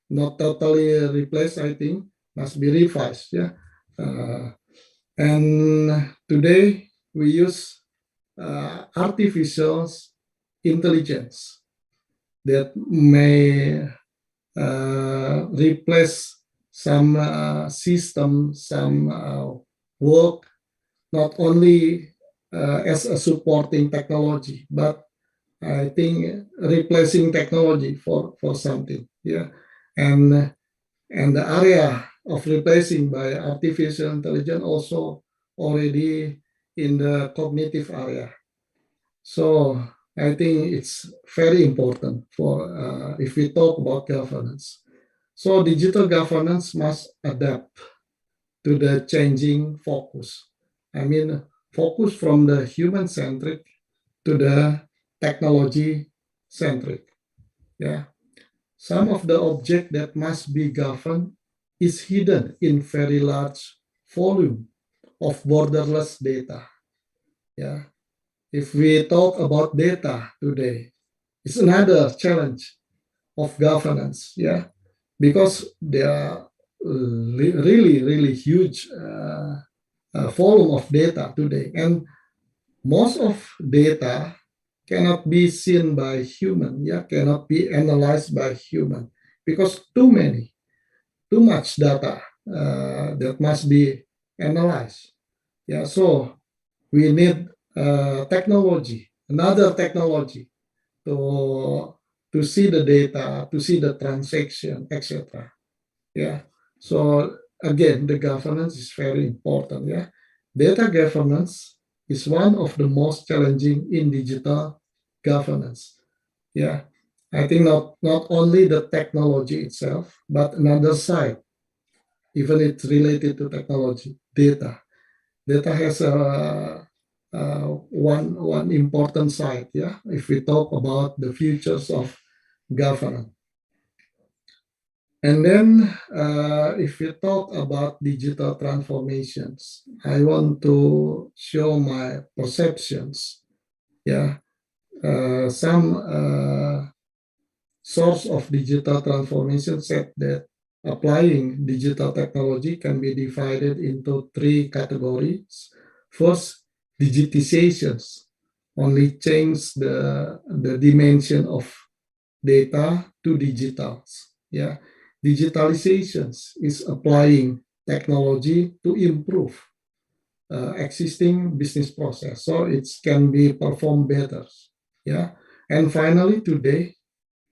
Speaker 8: not totally replaced, I think, must be revised, yeah. And today we use artificial intelligence that may replace some system, some work, not only as a supporting technology, but I think replacing technology for something, yeah. And the area of replacing by artificial intelligence also already in the cognitive area. So I think it's very important for if we talk about governance. So digital governance must adapt to the changing focus. I mean, focus from the human-centric to the technology-centric. Yeah. Some of the object that must be governed is hidden in very large volume of borderless data. Yeah. If we talk about data today, it's another challenge of governance. Yeah. Because there are really huge volume of data today, and most of data cannot be seen by human, yeah, cannot be analyzed by human, because too much data that must be analyzed. Yeah, so we need technology, another technology to see the data, to see the transaction, etc. Yeah. So again, the governance is very important. Yeah. Data governance is one of the most challenging in digital governance. Yeah. I think not only the technology itself, but another side, even it's related to technology, data. Data has one important side. Yeah. If we talk about the futures of governance. And then if we talk about digital transformations, I want to show my perceptions. Yeah, some source of digital transformation said that applying digital technology can be divided into three categories. First, digitizations only change the dimension of data to digitals. Yeah. Digitalizations is applying technology to improve existing business process, so it can be performed better. Yeah, and finally today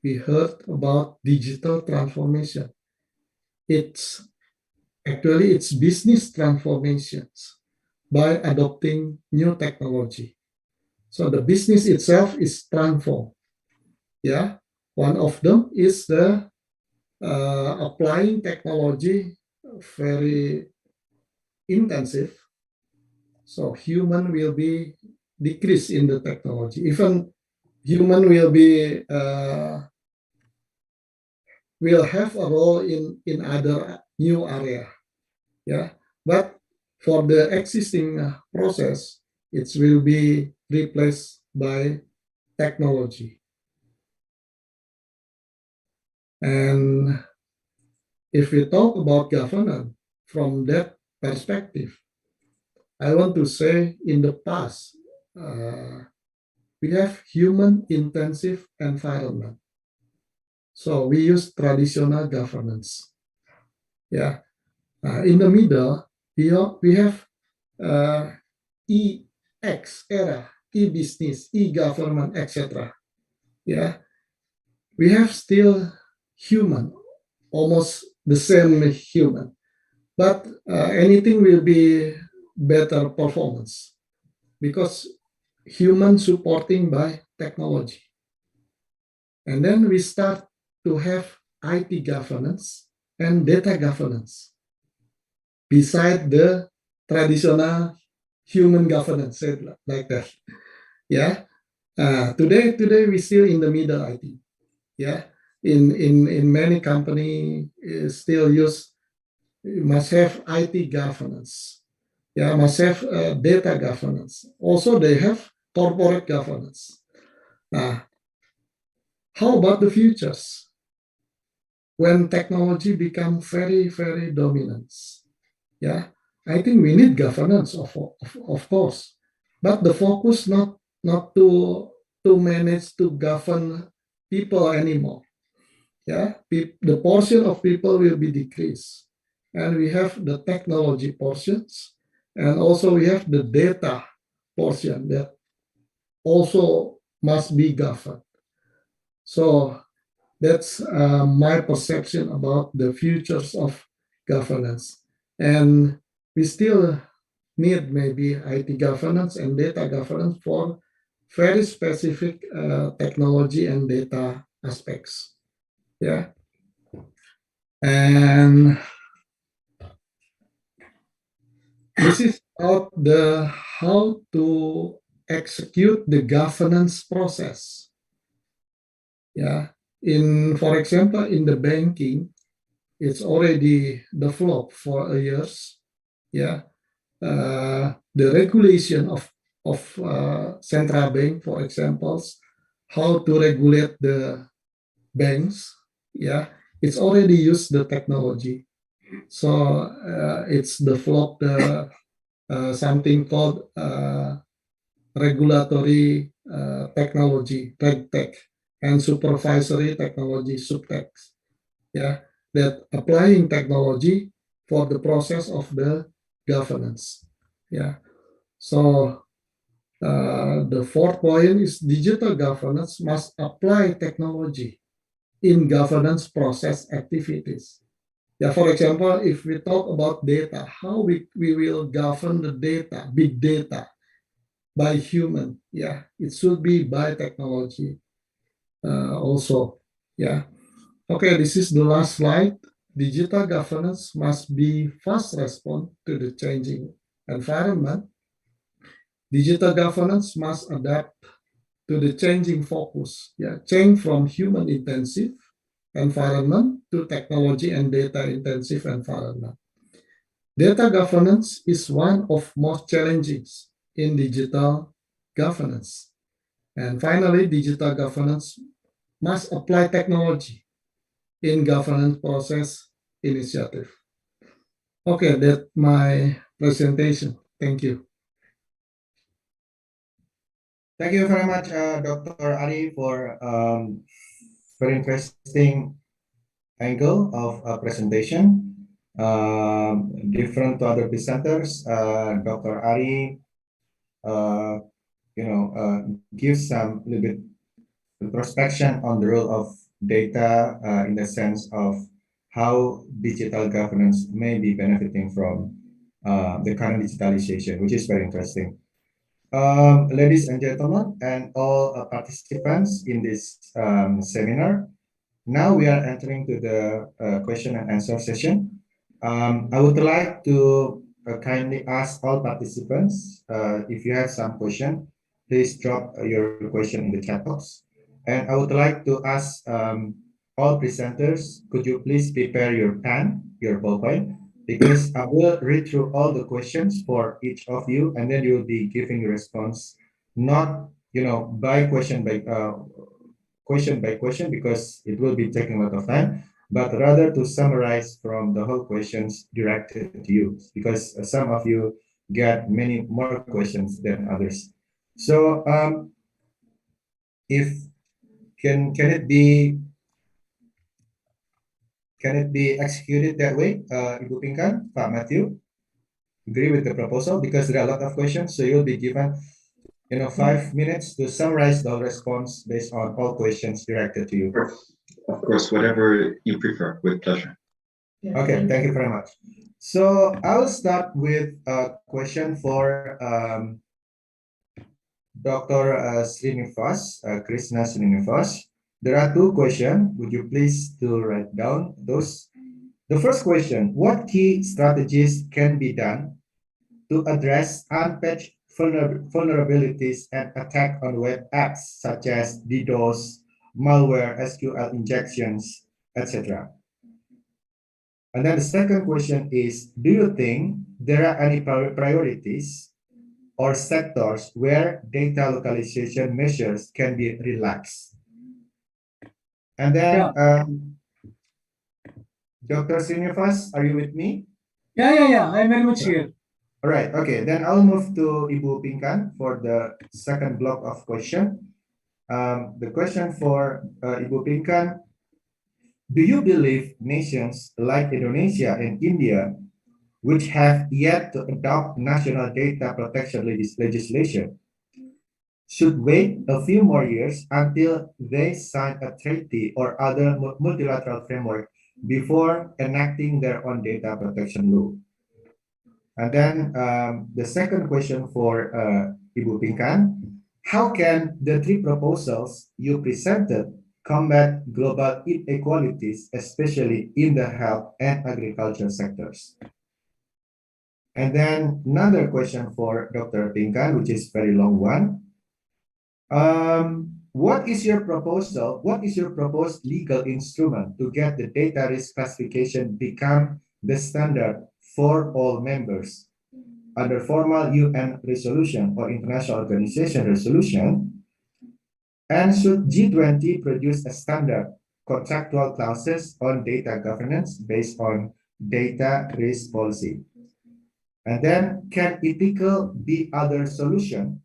Speaker 8: we heard about digital transformation. It's actually it's business transformations by adopting new technology. So the business itself is transformed. Yeah, one of them is the applying technology very intensive, so human will be decreased in the technology. Even human will have a role in other new area. Yeah, but for the existing process, it will be replaced by technology. And if we talk about governance from that perspective, I want to say in the past, we have human-intensive environment. So we use traditional governance. Yeah. In the middle, we have EX era, e-business, e-government, etc. Yeah, we have still human, almost the same human, but anything will be better performance because human supporting by technology. And then we start to have IT governance and data governance beside the traditional human governance, said like that. Yeah. Today we still in the middle IT. Yeah. In many company still must have IT governance. Yeah, must have data governance. Also, they have corporate governance. How about the futures? When technology become very, very dominant, yeah, I think we need governance, of course, but the focus not to manage to govern people anymore. Yeah, the portion of people will be decreased, and we have the technology portions, and also we have the data portion that also must be governed. So that's my perception about the futures of governance. And we still need maybe IT governance and data governance for very specific technology and data aspects. Yeah. And this is about how to execute the governance process. Yeah. For example, in the banking, it's already developed for years. Yeah, the regulation of central bank, for example, how to regulate the banks. Yeah, it's already used the technology. So it's developed something called regulatory technology, RegTech, and supervisory technology, SupTech. Yeah, that applying technology for the process of the governance. Yeah, so the fourth point is digital governance must apply technology in governance process activities. Yeah, for example, if we talk about data, how we will govern the data, big data, by human. Yeah, it should be by technology also. Yeah. Okay, this is the last slide. Digital governance must be fast respond to the changing environment. Digital governance must adapt to the changing focus. Yeah, change from human intensive environment to technology and data intensive environment. Data governance is one of most challenging in digital governance. And finally, digital governance must apply technology in governance process initiative. Okay, that's my presentation. Thank you.
Speaker 2: Thank you very much, Dr. Ari, for very interesting angle of presentation. Different to other presenters, Dr. Ari, gives some little bit introspection on the role of data in the sense of how digital governance may be benefiting from the current digitalization, which is very interesting. Ladies and gentlemen, and all participants in this seminar, now we are entering to the question and answer session. I would like to kindly ask all participants, if you have some question, please drop your question in the chat box. And I would like to ask all presenters, could you please prepare your pen, your ballpoint, because I will read through all the questions for each of you, and then you will be giving your response, not by question by question, because it will be taking a lot of time, but rather to summarize from the whole questions directed to you, because some of you get many more questions than others. So if can Can it be executed that way, Ibu Pinkan, Pak Matthew? Agree with the proposal because there are a lot of questions, so you'll be given 5 minutes to summarize the response based on all questions directed to you.
Speaker 6: Of course, whatever you prefer, with pleasure.
Speaker 1: Yeah,
Speaker 2: Okay, thank you very much. So I will start with a question for Dr. Srinivas, Krishna Srinivas. There are two questions. Would you please to write down those? The first question, what key strategies can be done to address unpatched vulnerabilities and attack on web apps such as DDoS, malware, SQL injections, etc.? And then the second question is, do you think there are any priorities or sectors where data localization measures can be relaxed? And then, Dr. Srinivas, are you with me?
Speaker 7: Yeah. I'm very much here.
Speaker 2: All right. Okay. Then I'll move to Ibu Pinkan for the second block of question. The question for Ibu Pinkan, do you believe nations like Indonesia and India, which have yet to adopt national data protection legislation, should wait a few more years until they sign a treaty or other multilateral framework before enacting their own data protection law? And then the second question for Ibu Pinkan, how can the three proposals you presented combat global inequalities, especially in the health and agriculture sectors? And then another question for Dr. Pinkan, which is very long one. What is your proposal? What is your proposed legal instrument to get the data risk classification become the standard for all members under formal UN resolution or international organization resolution? And should G20 produce a standard contractual clauses on data governance based on data risk policy? And then can ethical be other solution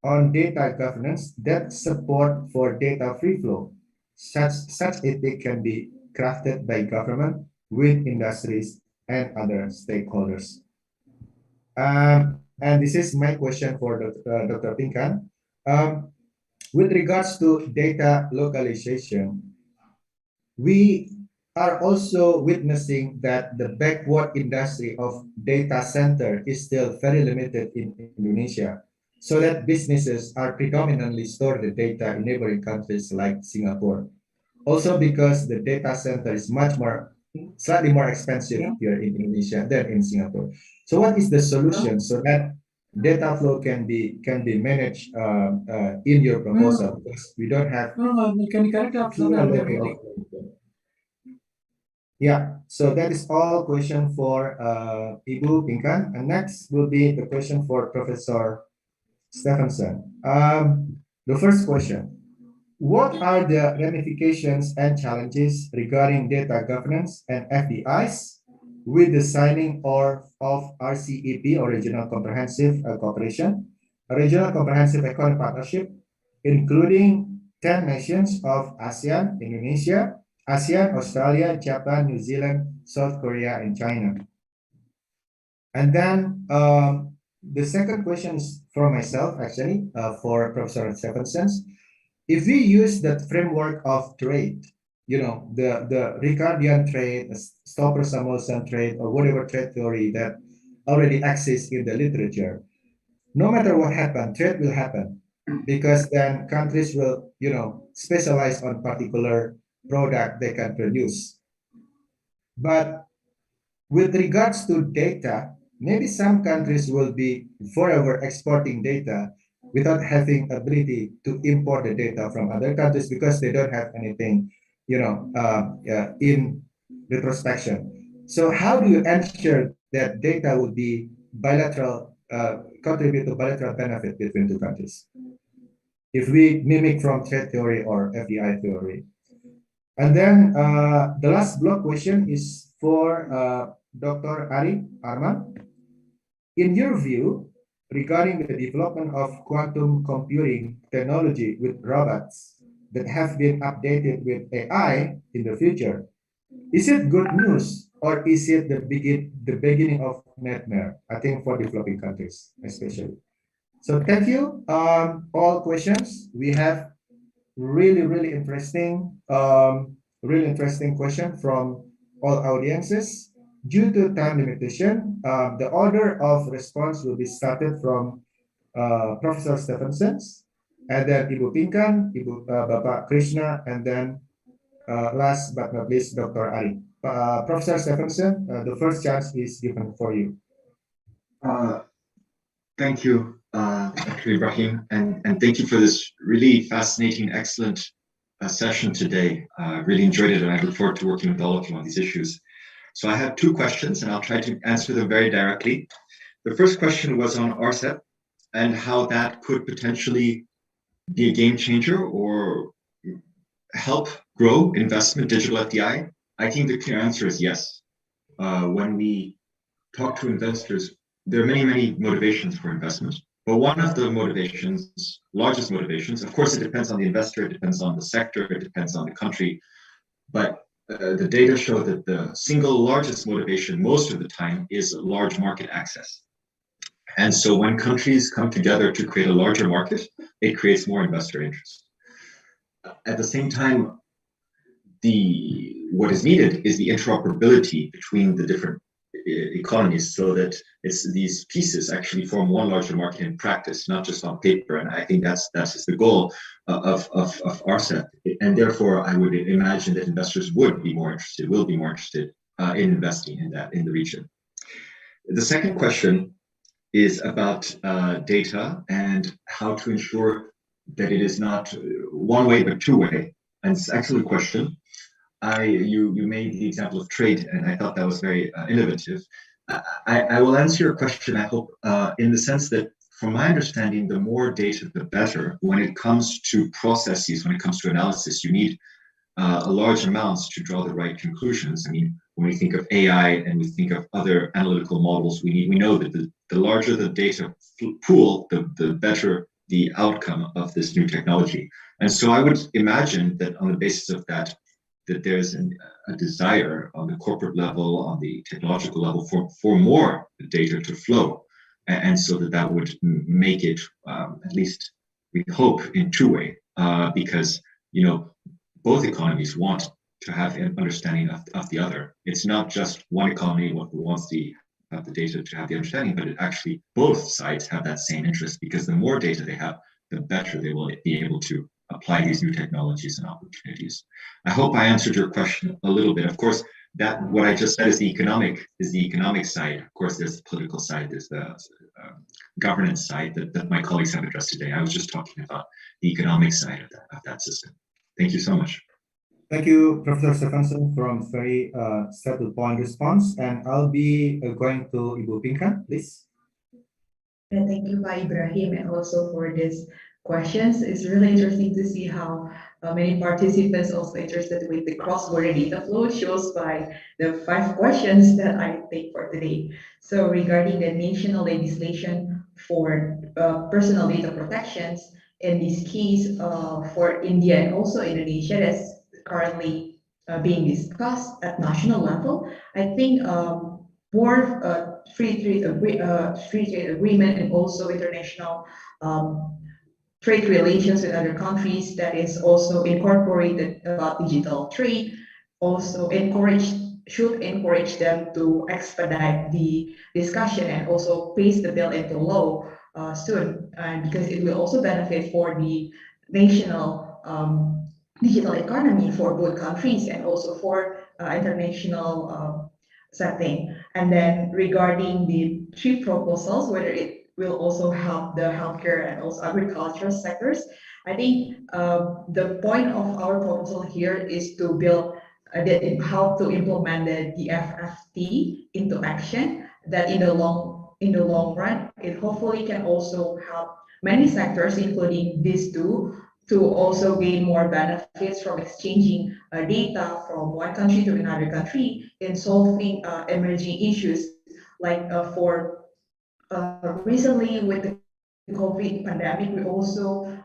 Speaker 2: on data governance that support for data free flow? Such ethic can be crafted by government with industries and other stakeholders. And this is my question for Dr. Pinkan. With regards to data localization, we are also witnessing that the backward industry of data center is still very limited in Indonesia, so that businesses are predominantly store the data in neighboring countries like Singapore. Also because the data center is slightly more expensive here in Indonesia than in Singapore. So what is the solution so that data flow can be managed in your proposal? Because we don't have.
Speaker 7: Can you correct after that?
Speaker 2: Yeah, so that is all question for Ibu Pinkan. And next will be the question for Professor Stephenson. The first question, what are the ramifications and challenges regarding data governance and FDIs with the signing of RCEP, or Regional Comprehensive Cooperation, a Regional Comprehensive Economic Partnership, including 10 nations of ASEAN, Indonesia, ASEAN, Australia, Japan, New Zealand, South Korea, and China? And then the second question is for myself, actually, for Professor Stephenson. If we use that framework of trade, the Ricardian trade, Stolper-Samuelson trade, or whatever trade theory that already exists in the literature, no matter what happens, trade will happen, because then countries will, specialize on particular product they can produce. But with regards to data, maybe some countries will be forever exporting data without having ability to import the data from other countries because they don't have anything, in retrospection. So how do you ensure that data will be bilateral, contribute to bilateral benefit between two countries? If we mimic from trade theory or FDI theory. And then the last block question is for Dr. Ari Arman. In your view, regarding the development of quantum computing technology with robots that have been updated with AI in the future, Is it good news or is it the beginning of nightmare? I think for developing countries, especially. So thank you. All questions we have really interesting question from all audiences. Due to time limitation, the order of response will be started from Professor Stephenson, and then Ibu Pinkan, Bapak Krishna, and then last but not least, Dr. Ari. Professor Stephenson, the first chance is given for you.
Speaker 6: Thank you, Dr. Ibrahim, and thank you for this really fascinating, excellent session today. Really enjoyed it, and I look forward to working with all of you on these issues. So I have two questions, and I'll try to answer them very directly. The first question was on RCEP and how that could potentially be a game changer or help grow investment, digital FDI. I think the clear answer is yes. When we talk to investors, there are many motivations for investment. But one of the motivations, largest motivations, of course, it depends on the investor, it depends on the sector, it depends on the country. But the data show that the single largest motivation most of the time is large market access. And so when countries come together to create a larger market, it creates more investor interest. At the same time, what is needed is the interoperability between the different economies, so that these pieces actually form one larger market in practice, not just on paper. And I think that's the goal of RCEP. And therefore, I would imagine that investors will be more interested in investing in the region. The second question is about data and how to ensure that it is not one way but two way. And it's an excellent question. You made the example of trade, and I thought that was very innovative. I will answer your question, I hope, in the sense that, from my understanding, the more data, the better. When it comes to processes, when it comes to analysis, you need large amounts to draw the right conclusions. I mean, when we think of AI and we think of other analytical models, we know that the larger the data pool, the better the outcome of this new technology. And so I would imagine that on the basis of that there's a desire on the corporate level, on the technological level, for more data to flow. And so that would make it, at least we hope, in two-way, because, both economies want to have an understanding of the other. It's not just one economy who wants the data to have the understanding, but it actually both sides have that same interest, because the more data they have, the better they will be able to apply these new technologies and opportunities. I hope I answered your question a little bit. Of course, that what I just said is the economic side. Of course, there's the political side, there's the governance side that my colleagues have addressed today. I was just talking about the economic side of that system. Thank you so much.
Speaker 2: Thank you, Professor Stephenson, from very settled point response. And I'll be going to Ibu Pinkan, please.
Speaker 1: And thank you, Pak Ibrahim, and also for this questions. It's really interesting to see how many participants also interested with the cross-border data flow, shows by the 5 questions that I take for today. So regarding the national legislation for personal data protections, in this case for India and also Indonesia, that's currently being discussed at national level, I think more free trade agreement and also international trade relations with other countries that is also incorporated about digital trade, also should encourage them to expedite the discussion and also pace the bill into law soon, because it will also benefit for the national digital economy for both countries and also for international setting. And then regarding the 3 proposals, whether it will also help the healthcare and also agricultural sectors, I think the point of our proposal here is to build how to implement the FFT into action, that in the long run, it hopefully can also help many sectors, including these 2, to also gain more benefits from exchanging data from one country to another country in solving emerging issues, like for recently with the COVID pandemic, we also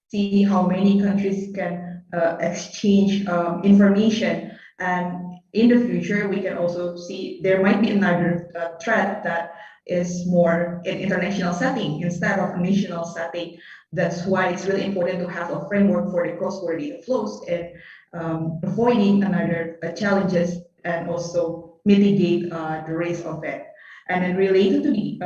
Speaker 1: see how many countries can exchange information, and in the future, we can also see there might be another threat that is more in international setting instead of national setting. That's why it's really important to have a framework for the cross-border data flows and avoiding another challenges and also mitigate the risk of it. And then related to the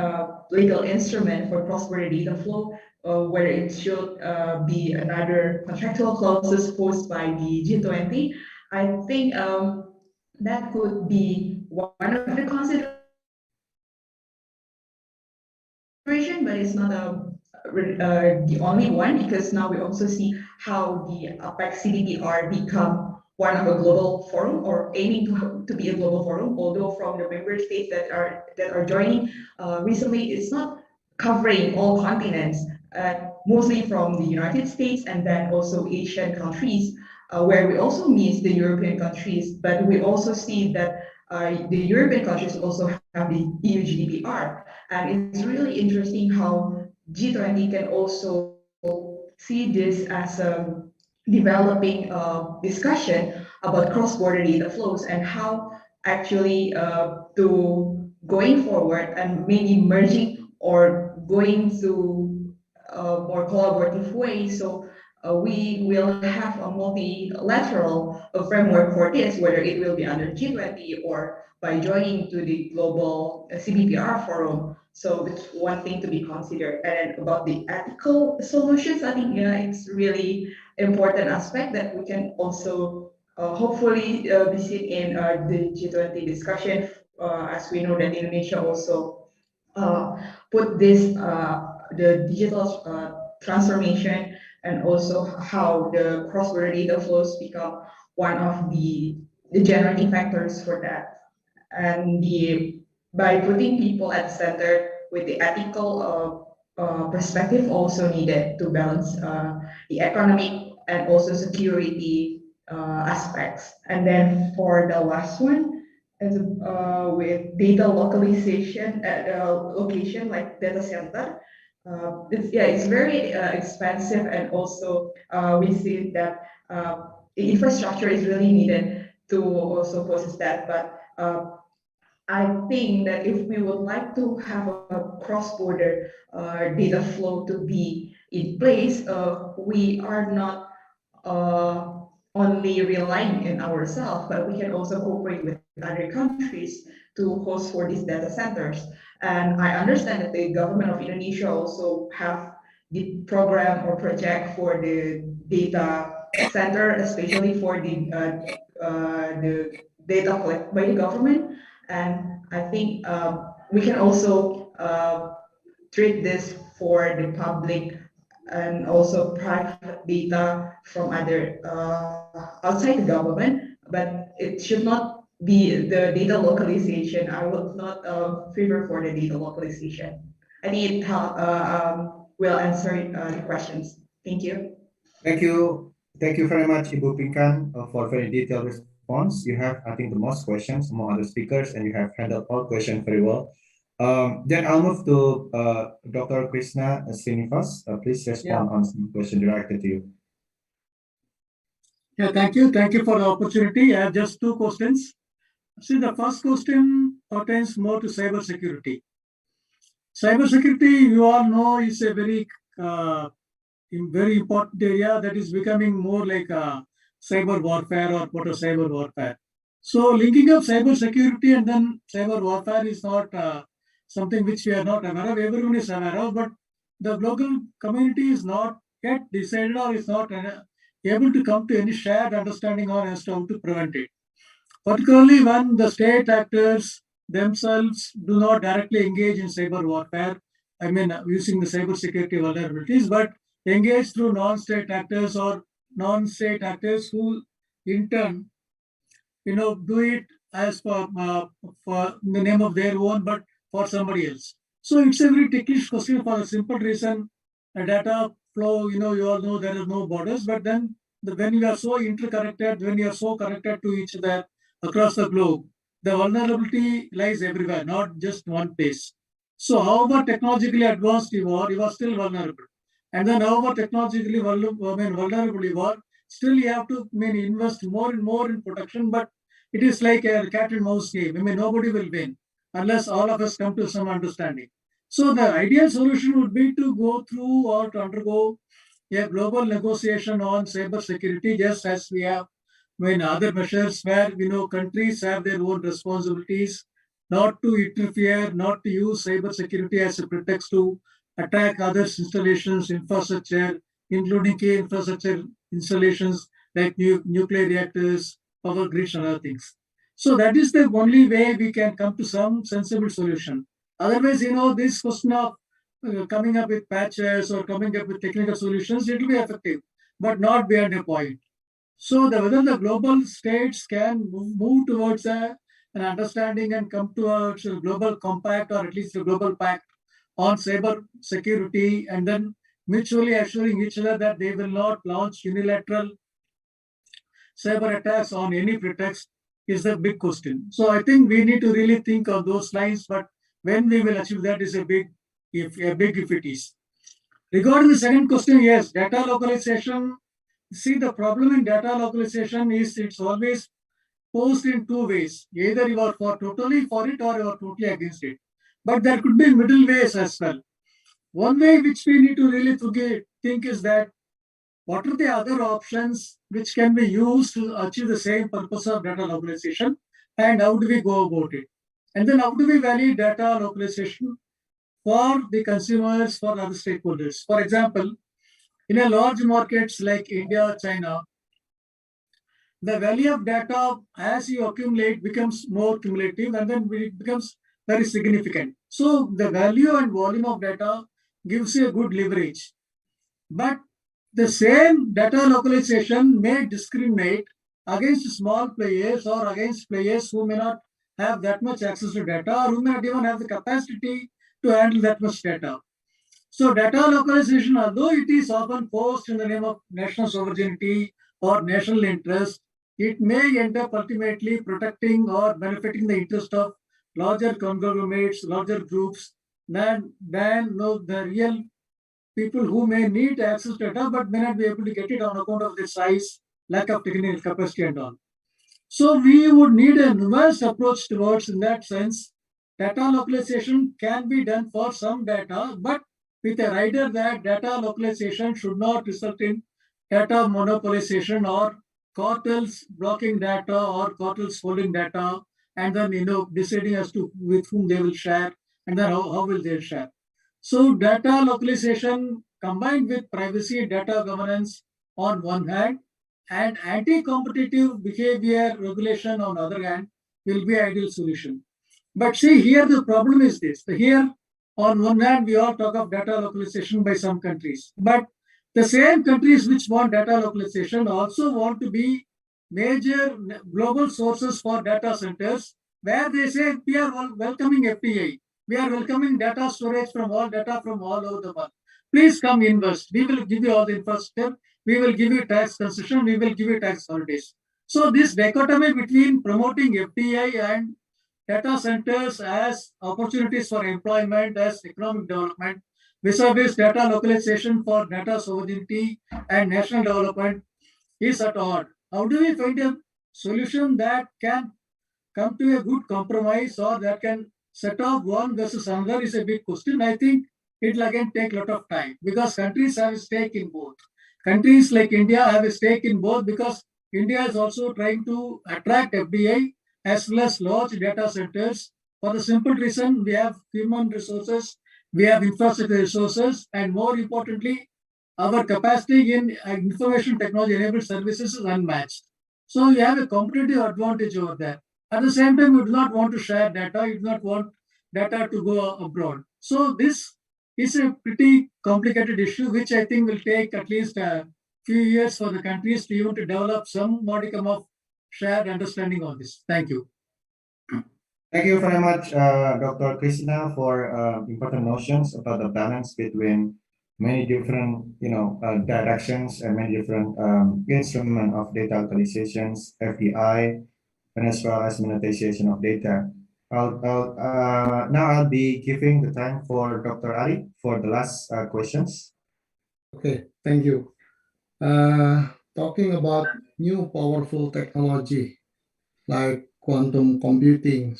Speaker 1: legal instrument for cross-border data flow, where it should be another contractual clauses posed by the G20, I think that could be one of the considerations, but it's not the only one, because now we also see how the APEC CDPR become one of a global forum or aiming to be a global forum, although from the member states that are joining recently, it's not covering all continents, mostly from the United States and then also Asian countries, where we also miss the European countries, but we also see that the European countries also have the EU GDPR. And it's really interesting how G20 can also see this as a developing discussion about cross-border data flows and how actually to going forward and maybe merging or going to more collaborative way. So we will have a multilateral framework for this, whether it will be under G20 or by joining to the global CBPR forum. So it's one thing to be considered. And about the ethical solutions, I think it's really important aspect that we can also hopefully be seen in the G20 discussion, as we know that Indonesia also put this the digital transformation and also how the cross-border data flows become one of the generating factors for that. And by putting people at the center with the ethical perspective also needed to balance the economic and also security aspects. And then for the last one, as with data localization at a location like data center, it's very expensive, and also we see that the infrastructure is really needed to also process that. But I think that if we would like to have a cross-border data flow to be in place, we are not only relying on ourselves, but we can also cooperate with other countries to host for these data centers. And I understand that the government of Indonesia also have the program or project for the data center, especially for the data collected by the government. And I think we can also treat this for the public and also private data from other outside the government, but it should not be the data localization. I would not favor for the data localization. I think it will answer the questions. Thank you.
Speaker 2: Thank you. Thank you very much, Ibu Pinkan, for very detailed response. You have, I think, the most questions among other speakers, and you have handled all questions very well. Then I'll move to Dr. Krishna Srinivas. Please respond on some question directed to you.
Speaker 7: Yeah, thank you. Thank you for the opportunity. I have just two questions. See, the first question pertains more to cybersecurity. Cybersecurity, you all know, is a very important area that is becoming more like cyber warfare or cyber warfare. So linking up cybersecurity and then cyber warfare is not something which we are not aware of. Everyone is aware of, but the global community is not yet decided or is not able to come to any shared understanding on as to how to prevent it. Particularly when the state actors themselves do not directly engage in cyber warfare, I mean, using the cybersecurity vulnerabilities, but engage through non-state actors or non-state actors who in turn, do it as for the name of their own, but for somebody else. So it's a very technical question for a simple reason. A data flow, you all know there are no borders, but then when you are so interconnected, when you are so connected to each other across the globe, the vulnerability lies everywhere, not just one place. So however technologically advanced you are still vulnerable. And then however technologically vulnerable you are, still you have to invest more and more in protection, but it is like a cat and mouse game. I mean, nobody will win unless all of us come to some understanding. So the ideal solution would be to go through or to undergo a global negotiation on cyber security, just as we have when other measures where countries have their own responsibilities not to interfere, not to use cyber security as a pretext to attack others' installations, infrastructure, including key infrastructure installations like nuclear reactors, power grids, and other things. So that is the only way we can come to some sensible solution. Otherwise, this question of coming up with patches or coming up with technical solutions, it will be effective, but not beyond a point. So whether the global states can move towards an understanding and come towards a global compact or at least a global pact on cyber security and then mutually assuring each other that they will not launch unilateral cyber attacks on any pretext is the big question. So I think we need to really think of those lines, but when we will achieve that is a big if it is. Regarding the second question, yes, data localization. See, the problem in data localization is it's always posed in two ways. Either you are totally for it or you are totally against it. But there could be middle ways as well. One way which we need to really think is that what are the other options which can be used to achieve the same purpose of data localization and how do we go about it? And then how do we value data localization for the consumers, for other stakeholders? For example, in a large markets like India, China, the value of data as you accumulate becomes more cumulative and then it becomes very significant. So the value and volume of data gives you a good leverage. But the same data localization may discriminate against small players or against players who may not have that much access to data or who may not even have the capacity to handle that much data. So data localization, although it is often posed in the name of national sovereignty or national interest, it may end up ultimately protecting or benefiting the interest of larger conglomerates, larger groups than the real people who may need access to data but may not be able to get it on account of their size, lack of technical capacity and all. So we would need a nuanced approach towards, in that sense, data localization can be done for some data, but with a rider that data localization should not result in data monopolization or cartels blocking data or cartels holding data and then deciding as to with whom they will share and then how will they share. So data localization combined with privacy data governance on one hand and anti-competitive behavior regulation on the other hand will be ideal solution. But see, here the problem is this. Here, on one hand, we all talk of data localization by some countries. But the same countries which want data localization also want to be major global sources for data centers where they say we are welcoming FPI. We are welcoming data storage from all over the world. Please come invest. We will give you all the infrastructure. We will give you tax concession. We will give you tax holidays. So this dichotomy between promoting FDI and data centers as opportunities for employment, as economic development, vis-a-vis data localization for data sovereignty and national development is at odds. How do we find a solution that can come to a good compromise or that can set off one versus another is a big question. I think it will again take a lot of time because countries have a stake in both. Countries like India have a stake in both because India is also trying to attract FDI as well as large data centers for the simple reason we have human resources, we have infrastructure resources, and more importantly, our capacity in information technology enabled services is unmatched. So you have a competitive advantage over there. At the same time, you do not want to share data, you do not want data to go abroad. So this is a pretty complicated issue, which I think will take at least a few years for the countries to even to develop some modicum of shared understanding on this. Thank you.
Speaker 2: Thank you very much, Dr. Krishna, for important notions about the balance between many different, directions and many different instruments of data localizations, FDI, and as well as monetization of data. Now I'll be giving the time for Dr. Ali for the last questions.
Speaker 8: Okay, thank you. Talking about new powerful technology like quantum computing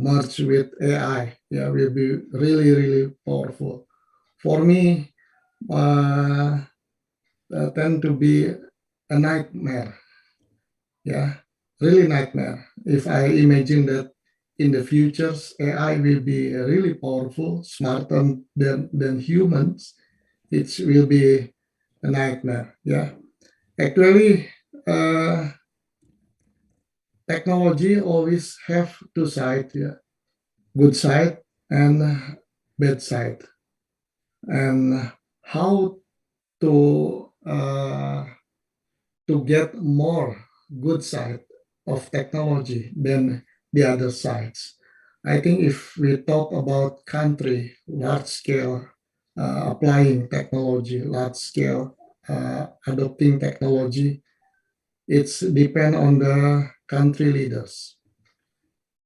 Speaker 8: merged with AI, yeah, will be really, really powerful. For me, tend to be a nightmare. Yeah, really nightmare. If I imagine that in the futures, AI will be really powerful, smarter than humans, it will be a nightmare. Yeah, actually, technology always have two sides. Yeah, good side and bad side, and how to get more good side of technology than the other sides. I think if we talk about country large scale applying technology, large scale adopting technology, it's depend on the country leaders.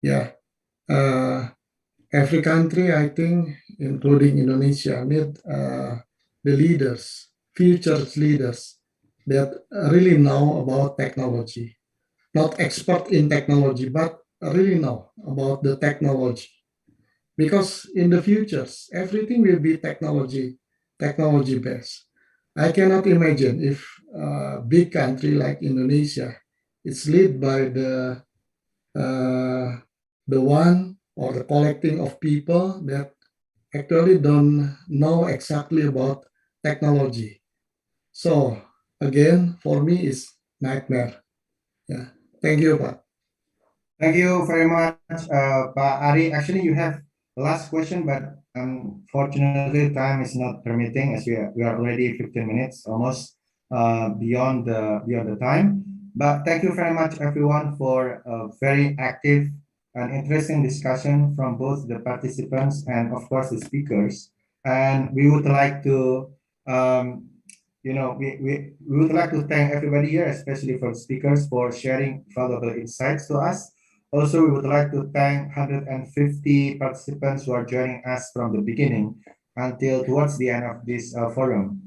Speaker 8: Yeah, uh, every country, I think, including Indonesia, need the leaders, future leaders that really know about technology, not expert in technology, but really know about the technology. Because in the futures, everything will be technology based. I cannot imagine if a big country like Indonesia, it's led by uh, the one or the collecting of people that actually don't know exactly about technology. So again, for me, it's nightmare. Yeah. Thank you, Pak.
Speaker 2: Thank you very much, Pak Ari. Actually, you have last question, but unfortunately, time is not permitting as we are already 15 minutes almost beyond the time. But thank you very much, everyone, for a very active and interesting discussion from both the participants and, of course, the speakers. And we would like to um, we would like to thank everybody here, especially for the speakers, for sharing valuable insights to us. Also, we would like to thank 150 participants who are joining us from the beginning until towards the end of this forum.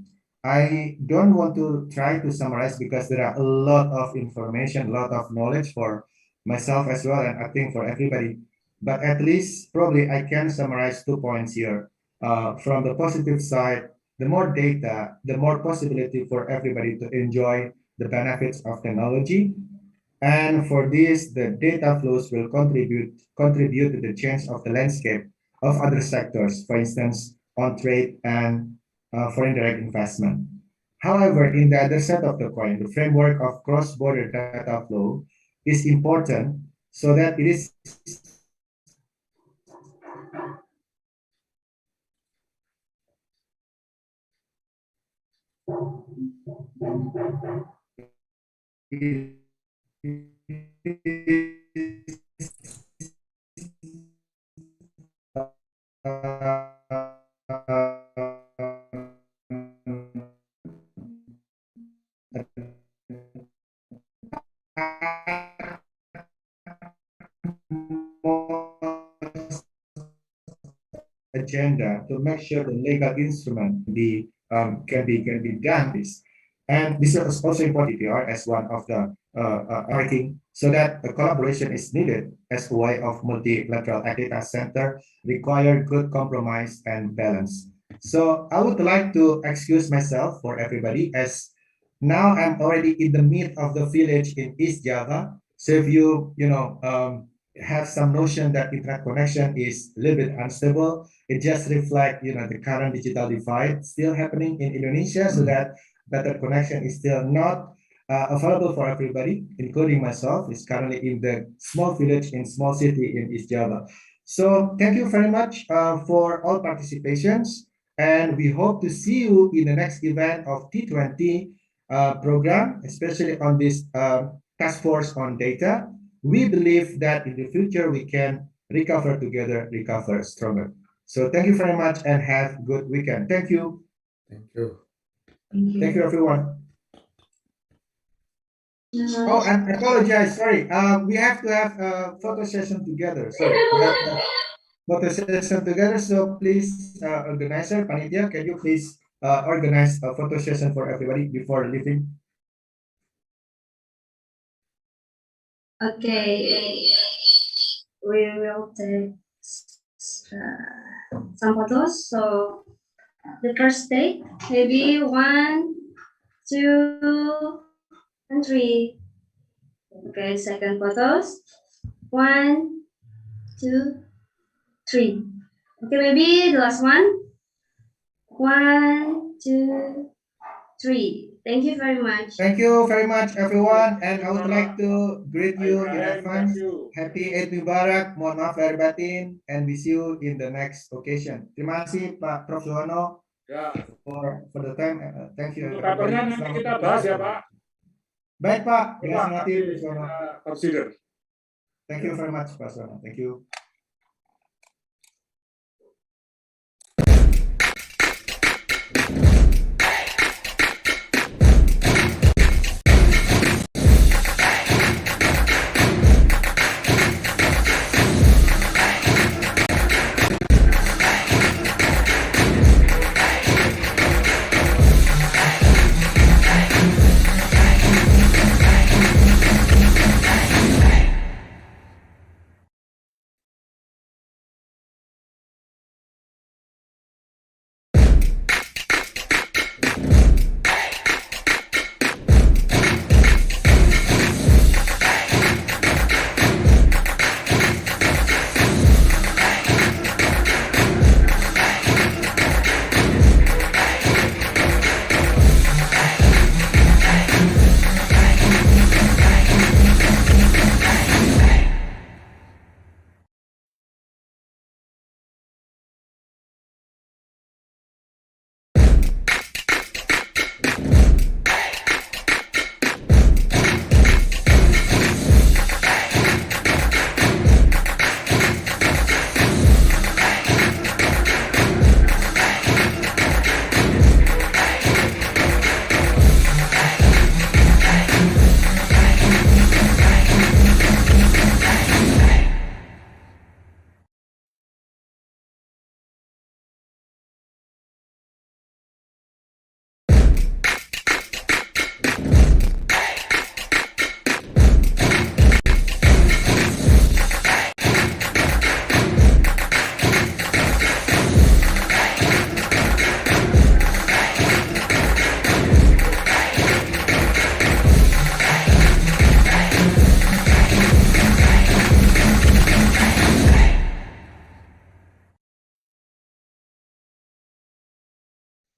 Speaker 2: I don't want to try to summarize because there are a lot of information, a lot of knowledge for myself as well, and I think for everybody. But at least probably I can summarize 2 points here. From the positive side, the more data, the more possibility for everybody to enjoy the benefits of technology. And for this, the data flows will contribute to the change of the landscape of other sectors, for instance, on trade and foreign direct investment. However, in the other side of the coin, the framework of cross-border data flow is important so that it is agenda to make sure the legal instrument can be done this. And this is also important as one of the working so that the collaboration is needed as a way of multilateral data center require good compromise and balance. So I would like to excuse myself for everybody as now I'm already in the mid of the village in East Java. So if have some notion that internet connection is a little bit unstable, it just reflects the current digital divide still happening in Indonesia, so that better connection is still not available for everybody, including myself. Is currently in the small village in small city in East Java. So thank you very much for all participations, and we hope to see you in the next event of T20 program, especially on this task force on data. We believe that in the future we can recover together, recover stronger. So thank you very much and have a good weekend. Thank you.
Speaker 8: Thank you.
Speaker 2: Thank you, everyone. Oh, and apologize. Sorry. We have to have a photo session together. Sorry. We have to have photo session together. So please, organizer, Panitia, can you please organize a photo session for everybody before leaving?
Speaker 3: Okay, we will take some photos. So the first take, maybe 1, 2, and 3. Okay, second photos. 1, 2, 3. Okay, maybe the last one. 1, 2, 3. Thank you very much.
Speaker 2: Thank you very much, everyone. And I would
Speaker 4: Thank you,
Speaker 2: like to greet you in
Speaker 4: Ibrahim,
Speaker 2: advance.
Speaker 4: thank you.
Speaker 2: Happy Eid Mubarak, mohon maaf lahir batin, and we see you in the next occasion. Terima kasih Pak Prof. Suwono
Speaker 4: Ya,
Speaker 2: for the time. Thank you.
Speaker 4: indikatornya
Speaker 2: everybody.
Speaker 4: nanti
Speaker 2: Selamat
Speaker 4: kita
Speaker 2: berpuasa.
Speaker 4: bahas ya Pak.
Speaker 2: Baik Pak,
Speaker 4: Pak,
Speaker 2: dilaksanakan
Speaker 4: nanti
Speaker 2: Pak Suwono.
Speaker 4: kita consider.
Speaker 2: Thank you very much Pak Suwono. Thank you.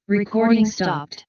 Speaker 9: Recording stopped.